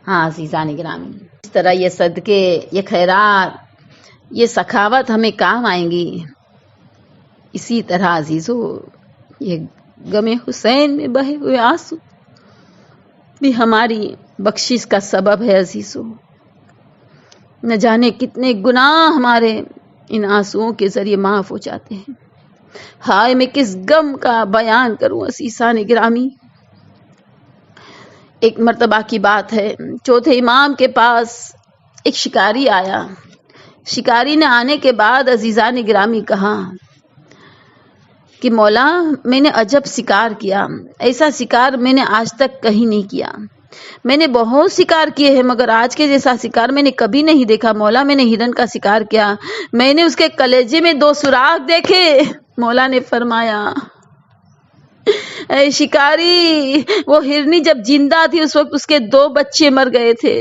ہاں عزیزان گرامی، اس طرح یہ صدقے، یہ خیرات، یہ سخاوت ہمیں کام آئیں گی۔ اسی طرح عزیزو، یہ غم حسین میں بہے ہوئے آنسو بھی ہماری بخشش کا سبب ہے عزیزو۔ نہ جانے کتنے گناہ ہمارے ان آنسوؤں کے ذریعے معاف ہو جاتے ہیں۔ ہائے میں کس غم کا بیان کروں عزیزان گرامی۔ ایک مرتبہ کی بات ہے، چوتھے امام کے پاس ایک شکاری آیا۔ شکاری نے آنے کے بعد عزیزان گرامی کہا کہ مولا، میں نے عجب شکار کیا، ایسا شکار میں نے آج تک کہیں نہیں کیا۔ میں نے بہت شکار کیے ہیں مگر آج کے جیسا شکار میں نے کبھی نہیں دیکھا۔ مولا، میں نے ہرن کا شکار کیا، میں نے اس کے کلیجے میں 2 سوراخ دیکھے۔ مولا نے فرمایا، اے شکاری، وہ ہرنی جب زندہ تھی اس وقت اس کے 2 بچے مر گئے تھے،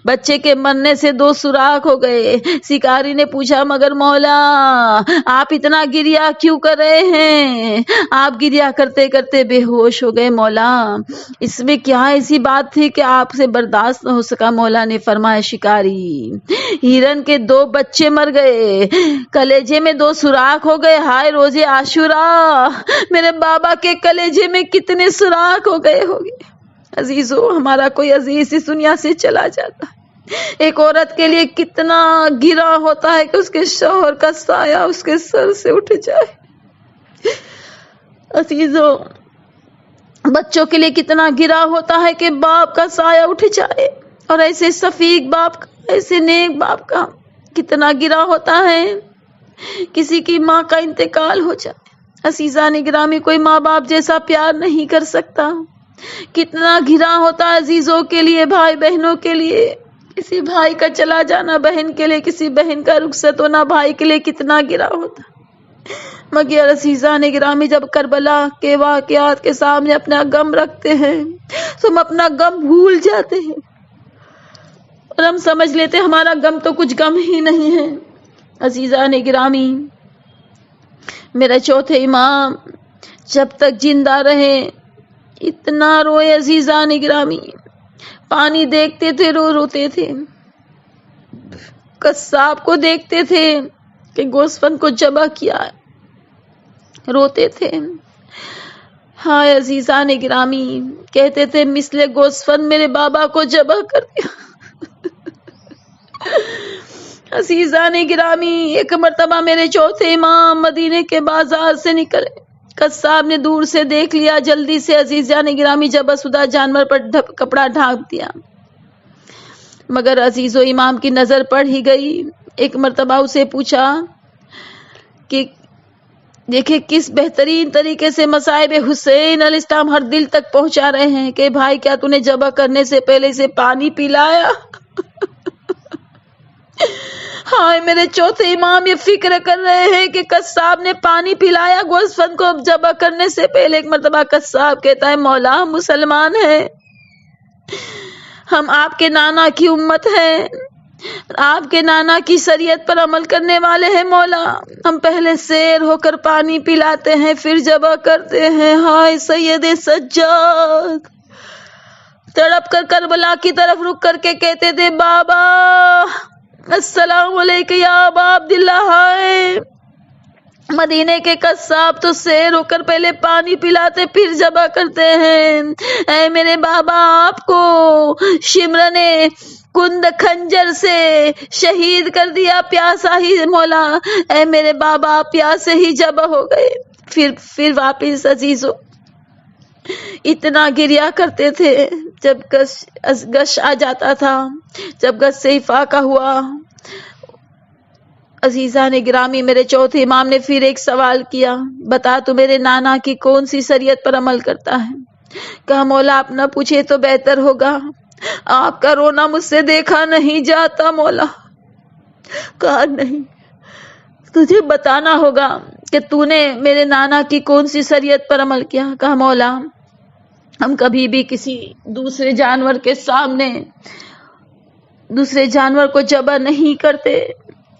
بچے کے مرنے سے 2 سوراخ ہو گئے۔ شکاری نے پوچھا، مگر مولا آپ اتنا گریا کیوں کر رہے ہیں؟ آپ گریا کرتے کرتے بے ہوش ہو گئے مولا، اس میں کیا ایسی بات تھی کہ آپ سے برداشت نہ ہو سکا؟ مولا نے فرمایا، شکاری، ہرن کے 2 بچے مر گئے، کلیجے میں 2 سوراخ ہو گئے۔ ہائے روزے عاشورا، میرے بابا کے کلیجے میں کتنے سوراخ ہو گئے ہوں گے۔ عزیزو، ہمارا کوئی عزیز اس دنیا سے چلا جاتا ہے، ایک عورت کے لیے کتنا گرا ہوتا ہے کہ اس کے شوہر کا سایہ اس کے سر سے اٹھ جائے۔ عزیزو، بچوں کے لیے کتنا گرا ہوتا ہے کہ باپ کا سایہ اٹھ جائے، اور ایسے شفیق باپ کا، ایسے نیک باپ کا کتنا گرا ہوتا ہے کسی کی ماں کا انتقال ہو جائے۔ عزیزان گرامی، کوئی ماں باپ جیسا پیار نہیں کر سکتا۔ کتنا گھرا ہوتا ہے عزیزوں کے لیے، بھائی بہنوں کے لیے، کسی بھائی کا چلا جانا بہن کے لیے، کسی بہن کا رخصت ہونا بھائی کے لیے کتنا گھرا ہوتا۔ مگر عزیزان گرامی، جب کربلا کے واقعات کے سامنے اپنا غم رکھتے ہیں تو ہم اپنا غم بھول جاتے ہیں اور ہم سمجھ لیتے ہمارا غم تو کچھ غم ہی نہیں ہے۔ عزیزان گرامی، میرا چوتھے امام جب تک زندہ رہے اتنا روئے عزیزان گرامی، پانی دیکھتے تھے روتے تھے، قصاب کو دیکھتے تھے کہ گوسفند کو ذبح کیا، روتے تھے۔ ہائے عزیزان گرامی، کہتے تھے مثل گوسفند میرے بابا کو ذبح کر دیا۔ عزیزان گرامی، ایک مرتبہ میرے چوتھے امام مدینے کے بازار سے نکلے، قصاب نے دور سے دیکھ لیا، جلدی سے عزیزان گرامی ذبح شدہ جانور پر کپڑا ڈھانپ دیا، مگر عزیز و امام کی نظر پڑ ہی گئی۔ ایک مرتبہ اسے پوچھا کہ دیکھے کس بہترین طریقے سے مصائب حسین علیہ السلام ہر دل تک پہنچا رہے ہیں کہ بھائی کیا تو نے ذبح کرنے سے پہلے اسے پانی پلایا؟ ہائے میرے چوتھے امام یہ فکر کر رہے ہیں کہ قصاب نے پانی پلایا گوسفند کو ذبح کرنے سے پہلے۔ ایک مرتبہ قصاب کہتا ہے، مولا ہم مسلمان ہیں، ہم آپ کے نانا کی امت ہیں، آپ کے نانا کی شریعت پر عمل کرنے والے ہیں مولا، ہم پہلے سیر ہو کر پانی پلاتے ہیں پھر ذبح کرتے ہیں۔ ہائے سید سجاد تڑپ کر کربلا کی طرف رک کر کے کہتے تھے، بابا السلام علیکم یا ابا عبداللہ۔ ہائے مدینے کے قصاب تو سیر ہو کر پہلے پانی پلاتے پھر ذبح کرتے ہیں، اے میرے بابا آپ کو شمر نے کند خنجر سے شہید کر دیا، پیاسا ہی مولا، اے میرے بابا پیاسے ہی ذبح ہو گئے۔ پھر واپس عزیزو اتنا گریا کرتے تھے جب گش آ جاتا تھا، جب گش سے افاقہ ہوا۔ عزیزہ نے گرامی، میرے چوتھے امام نے پھر ایک سوال کیا، بتا تو میرے نانا کی کون سی شریعت پر عمل کرتا ہے؟ کہا مولا آپ نہ پوچھے تو بہتر ہوگا، آپ کا رونا مجھ سے دیکھا نہیں جاتا مولا۔ کہا نہیں، تجھے بتانا ہوگا کہ تو نے میرے نانا کی کون سی شریعت پر عمل کیا۔ کہا مولا ہم کبھی بھی کسی دوسرے جانور کے سامنے دوسرے جانور کو ذبح نہیں کرتے۔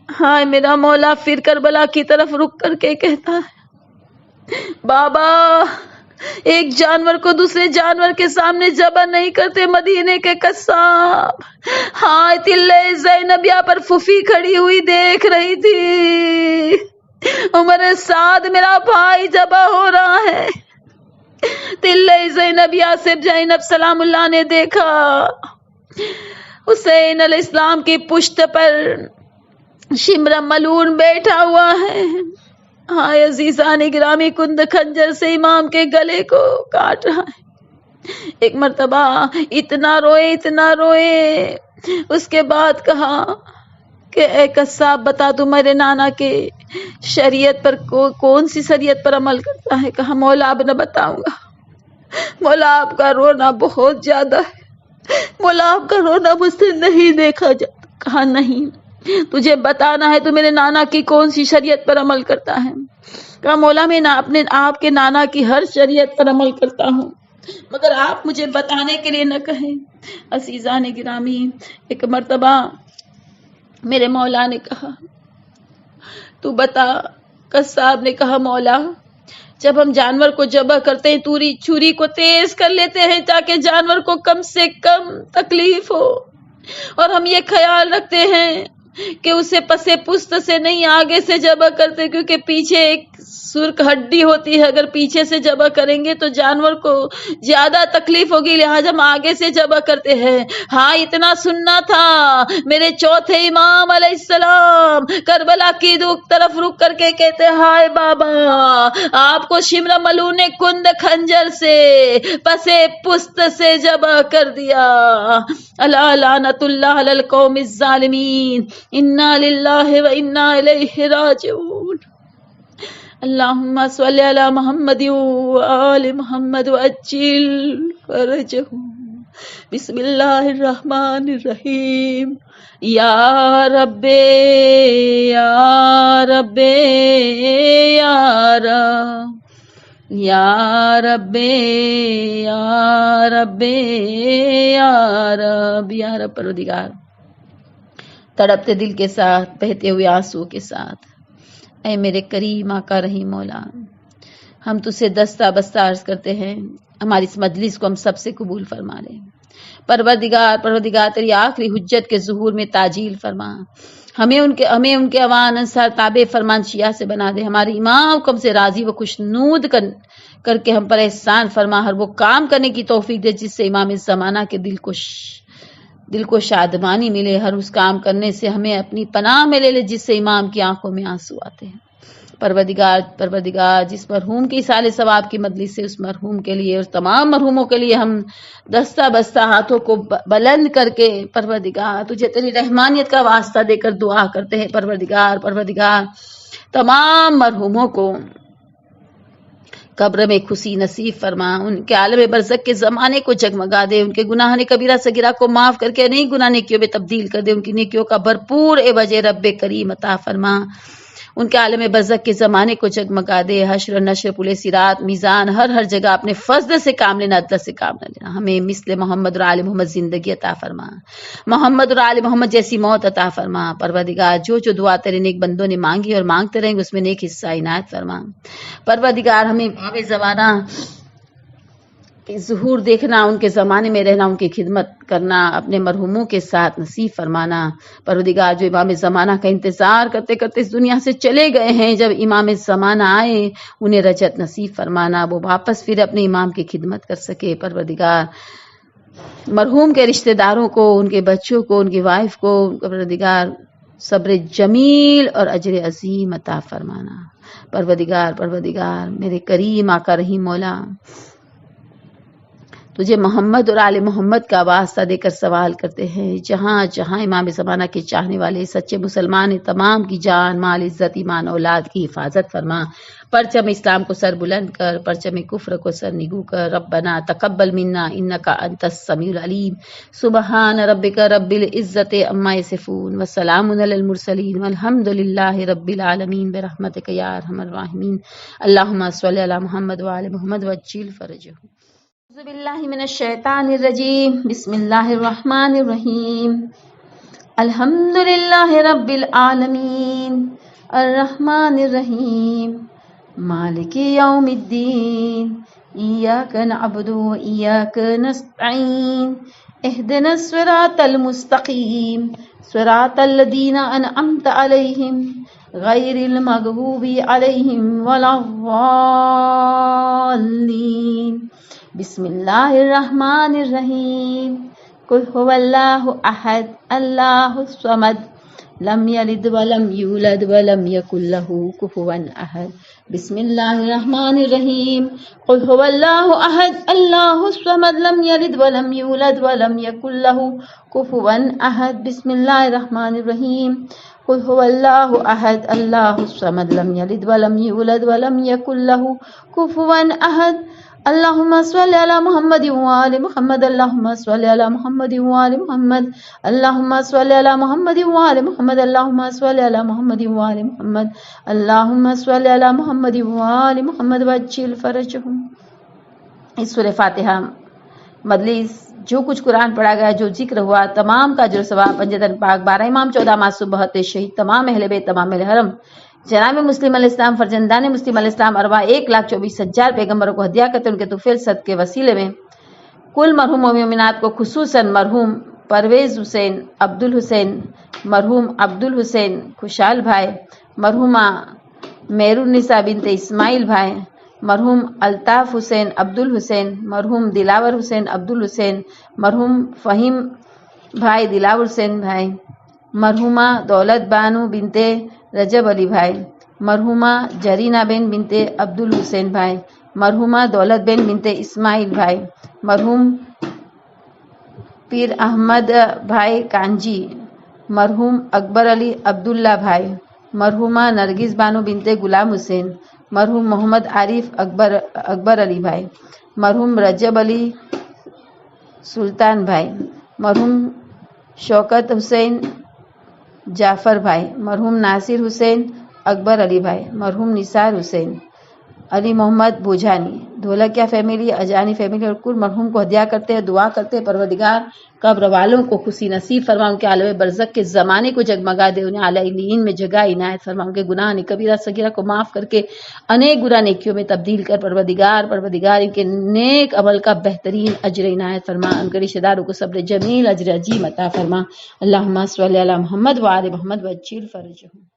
ہائے میرا مولا پھر کربلا کی طرف رک کر کے کہتا ہے، بابا ایک جانور کو دوسرے جانور کے سامنے ذبح نہیں کرتے مدینے کے قصاب۔ ہائے تلے زینبیہ پر پھوپھی کھڑی ہوئی دیکھ رہی تھی، عمر سعد میرا بھائی ذبح ہو رہا ہے۔ تلے زینبیہ سے زینب سلام اللہ نے دیکھا حسین علیہ السلام کی پشت پر شمر ملعون بیٹھا ہوا ہے۔ ہائے عزیزان گرامی، کند خنجر سے امام کے گلے کو کاٹ رہا ہے۔ ایک مرتبہ اتنا روئے، اس کے بعد کہا کہ اے قصاب بتا تو میرے نانا کے شریعت پر کون سی شریعت پر عمل کرتا ہے؟ کہا مولا اب نہ بتاؤں گا، مولا آپ کا رونا بہت زیادہ ہے، مولا آپ کا رونا مجھ سے نہیں دیکھا جاتا۔ کہا نہیں، تجھے بتانا ہے تو میرے نانا کی کون سی شریعت پر عمل کرتا ہے؟ کہا مولا میں اپنے آپ کے نانا کی ہر شریعت پر عمل کرتا ہوں، مگر آپ مجھے بتانے کے لیے نہ کہیں۔ عزیزان گرامی، ایک مرتبہ میرے مولا نے کہا تو بتا۔ قصاب نے کہا مولا جب ہم جانور کو ذبح کرتے ہیں چھری کو تیز کر لیتے ہیں تاکہ جانور کو کم سے کم تکلیف ہو، اور ہم یہ خیال رکھتے ہیں کہ اسے پسے پشت سے نہیں آگے سے ذبح کرتے، کیونکہ پیچھے ایک سرخ ہڈی ہوتی ہے، اگر پیچھے سے ذبح کریں گے تو جانور کو زیادہ تکلیف ہوگی، لہٰذا ہم آگے سے ذبح کرتے ہیں۔ ہاں اتنا سننا تھا۔ میرے چوتھے امام علیہ السلام کربلا کی طرف رک کر کے کہتے ہائے بابا آپ کو شمر ملعون نے کند خنجر سے پسے پشت سے ذبح کر دیا۔ الا لعنت اللہ علی القوم الظالمین، انا للہ و انا الیہ راجعون۔ اللہم صلی علی محمد و آل محمد وعجل فرجہم۔ بسم اللہ الرحمن الرحیم۔ یا رب یا رب یا رب یا رب یا رب یا رب یا رب پروردگار، تڑپتے دل کے ساتھ، بہتے ہوئے آنسو کے ساتھ، اے میرے کریم آقا رحیم مولا، ہم تجھ سے دستہ بستہ عرض کرتے ہیں ہماری اس مجلس کو ہم سب سے قبول فرما لیں۔ پروردگار تیری آخری حجت کے ظہور میں تعجیل فرما، ہمیں ان کے اوان انصار تابع فرمان شیعہ سے بنا دے، ہمارے امام کو ہم سے راضی و خوشنود کر کے ہم پر احسان فرما، ہر وہ کام کرنے کی توفیق دے جس سے امام زمانہ کے دل کو شادمانی ملے، ہر اس کام کرنے سے ہمیں اپنی پناہ میں لے لے جس سے امام کی آنکھوں میں آنسو آتے ہیں۔ پروردگار جس مرحوم کی ایصال ثواب کی مجلس سے اس مرحوم کے لیے اور تمام مرحوموں کے لیے ہم دستہ بستہ ہاتھوں کو بلند کر کے پروردگار تجھے تیری رحمانیت کا واسطہ دے کر دعا کرتے ہیں۔ پروردگار تمام مرحوموں کو قبر میں خوشی نصیب فرما، ان کے عالم برزخ کے زمانے کو جگمگا دے، ان کے گناہ کبیرہ صغیرہ کو معاف کر کے نئی گناہ نیکیوں میں تبدیل کر دے، ان کی نیکیوں کا بھرپور عوض رب کریم عطا فرما، ان کے عالم برزخ کے زمانے کو جگمگا دے، حشر و نشر پل صراط میزان ہر جگہ اپنے فضل سے کام لینا، عدل سے کام نہ لینا، ہمیں مثل محمد اور آل محمد زندگی عطا فرما، محمد اور آل محمد جیسی موت عطا فرما۔ پروردگار جو دعا تیرے نیک بندوں نے مانگی اور مانگتے رہیں گے اس میں نیک حصہ عنایت فرما۔ پروردگار ہمیں آب زمانہ ظہور دیکھنا، ان کے زمانے میں رہنا، ان کی خدمت کرنا، اپنے مرحوموں کے ساتھ نصیب فرمانا۔ پروردگار جو امام زمانہ کا انتظار کرتے کرتے اس دنیا سے چلے گئے ہیں، جب امام زمانہ آئے انہیں رجعت نصیب فرمانا، وہ واپس پھر اپنے امام کی خدمت کر سکے۔ پروردگار مرحوم کے رشتہ داروں کو، ان کے بچوں کو، ان کی وائف کو پروردگار صبر جمیل اور اجر عظیم عطا فرمانا۔ پروردگار میرے کریم آقا رحیم مولا، تجھے محمد اور آل محمد کا واسطہ دے کر سوال کرتے ہیں، جہاں جہاں امام زمانہ کے چاہنے والے سچے مسلمان ہیں، تمام کی جان مال عزت ایمان اولاد کی حفاظت فرما، پرچم اسلام کو سر بلند کر، پرچم کفر کو سر نگو کر۔ ربنا تقبل منا انک انت السمیع العلیم، سبحان ربک رب العزت عما یصفون وسلام علی المرسلین والحمد للہ رب العالمین برحمتک یا ارحم الراحمین۔ اللہم صلی علی محمد وعلی محمد وعجل فرجہ۔ اعوذ باللہ من الشیطان الرجیم، بسم اللہ الرحمن الرحیم۔ الحمد للہ رب العالمین، الرحمن الرحیم، مالک یوم الدین، ایاک نعبد و ایاک نستعین، اہدنا الصراط المستقیم، صراط الذین انعمت علیہم غیر المغضوب علیہم ولا الضالین۔ بسم اللہ الرحمن الرحیم، قل هو اللہ احد اللہ الصمد لم یلد ولم یولد ولم یکن له کفوا احد۔ بسم اللہ الرحمن الرحیم، قل هو اللہ احد اللہ الصمد لم یلد ولم یولد ولم یکن له کفوا احد۔ بسم اللہ الرحمن الرحیم، قل هو اللہ احد اللہ الصمد لم یلد ولم یولد ولم یکن له کفوا احد۔ اللہم صلی علی محمد وآل محمد، اللہم صلی علی محمد وآل محمد، اللہم صلی علی محمد وآل محمد، اللہم صلی علی محمد وآل محمد، اللہم صلی علی محمد وآل محمد وعجل فرجہم۔ اس سورہ فاتحہ مجلس جو کچھ قرآن پڑھا گیا، جو ذکر ہوا، تمام کا اجر و ثواب پنجتن پاک 12 امام 14 معصوم 72 شہید، تمام اہل بیت، تمام اہل حرم، جناب مسلم علیہ السلام، فرزندان مسلم علیہ السلام، ارواح 1,24,000 پیغمبروں کو ہدیہ کرتے ان کے طفیل صد کے وسیلے میں کل مرحوم مومنات کو، خصوصاً مرحوم پرویز حسین، عبد الحسین، مرحوم عبد الحسین خوشحال بھائی، مرحومہ میرالنساء بنت اسماعیل بھائی، مرحوم الطاف حسین عبد الحسین، مرحوم دلاور حسین عبد الحسین، مرحوم فہیم بھائی دلاور حسین بھائی، مرحومہ دولت بانو بنت رجب علی بھائی، مرحومہ جرینہ بن بنت عبد الحسین بھائی، مرحومہ دولت بن بنت اسماعیل بھائی، مرحوم پیر احمد بھائی کانجی، مرحوم اکبر علی عبداللہ بھائی، مرحومہ نرگس بانو بنت غلام حسین، مرحوم محمد عارف اکبر علی بھائی، مرحوم رجب علی سلطان بھائی، مرحوم شوکت حسین جعفر بھائی، مرحوم ناصر حسین اکبر علی بھائی، مرحوم نثار حسین، علی محمد بوجھانی، دھولکیا فیملی، اجانی فیملی اور کل مرحوم کو ہدیہ کرتے ہیں، دعا کرتے ہیں پروردگار قبر والوں کو خوشی نصیب فرما، ان کے عالم برزخ کے زمانے کو جگمگا دے، انہیں اعلی علیین میں جگہ عنایت فرما، ان کے گناہ کبیرہ صغیرہ کو معاف کر کے انیک گناہ نیکیوں میں تبدیل کر پروردگار ان کے نیک عمل کا بہترین اجر عنایت فرما، ان کے رشتہ داروں کو صبر جمیل اجر عظیم عطا فرما۔ اللہم صلی علی محمد وآل محمد وعجل فرجہم۔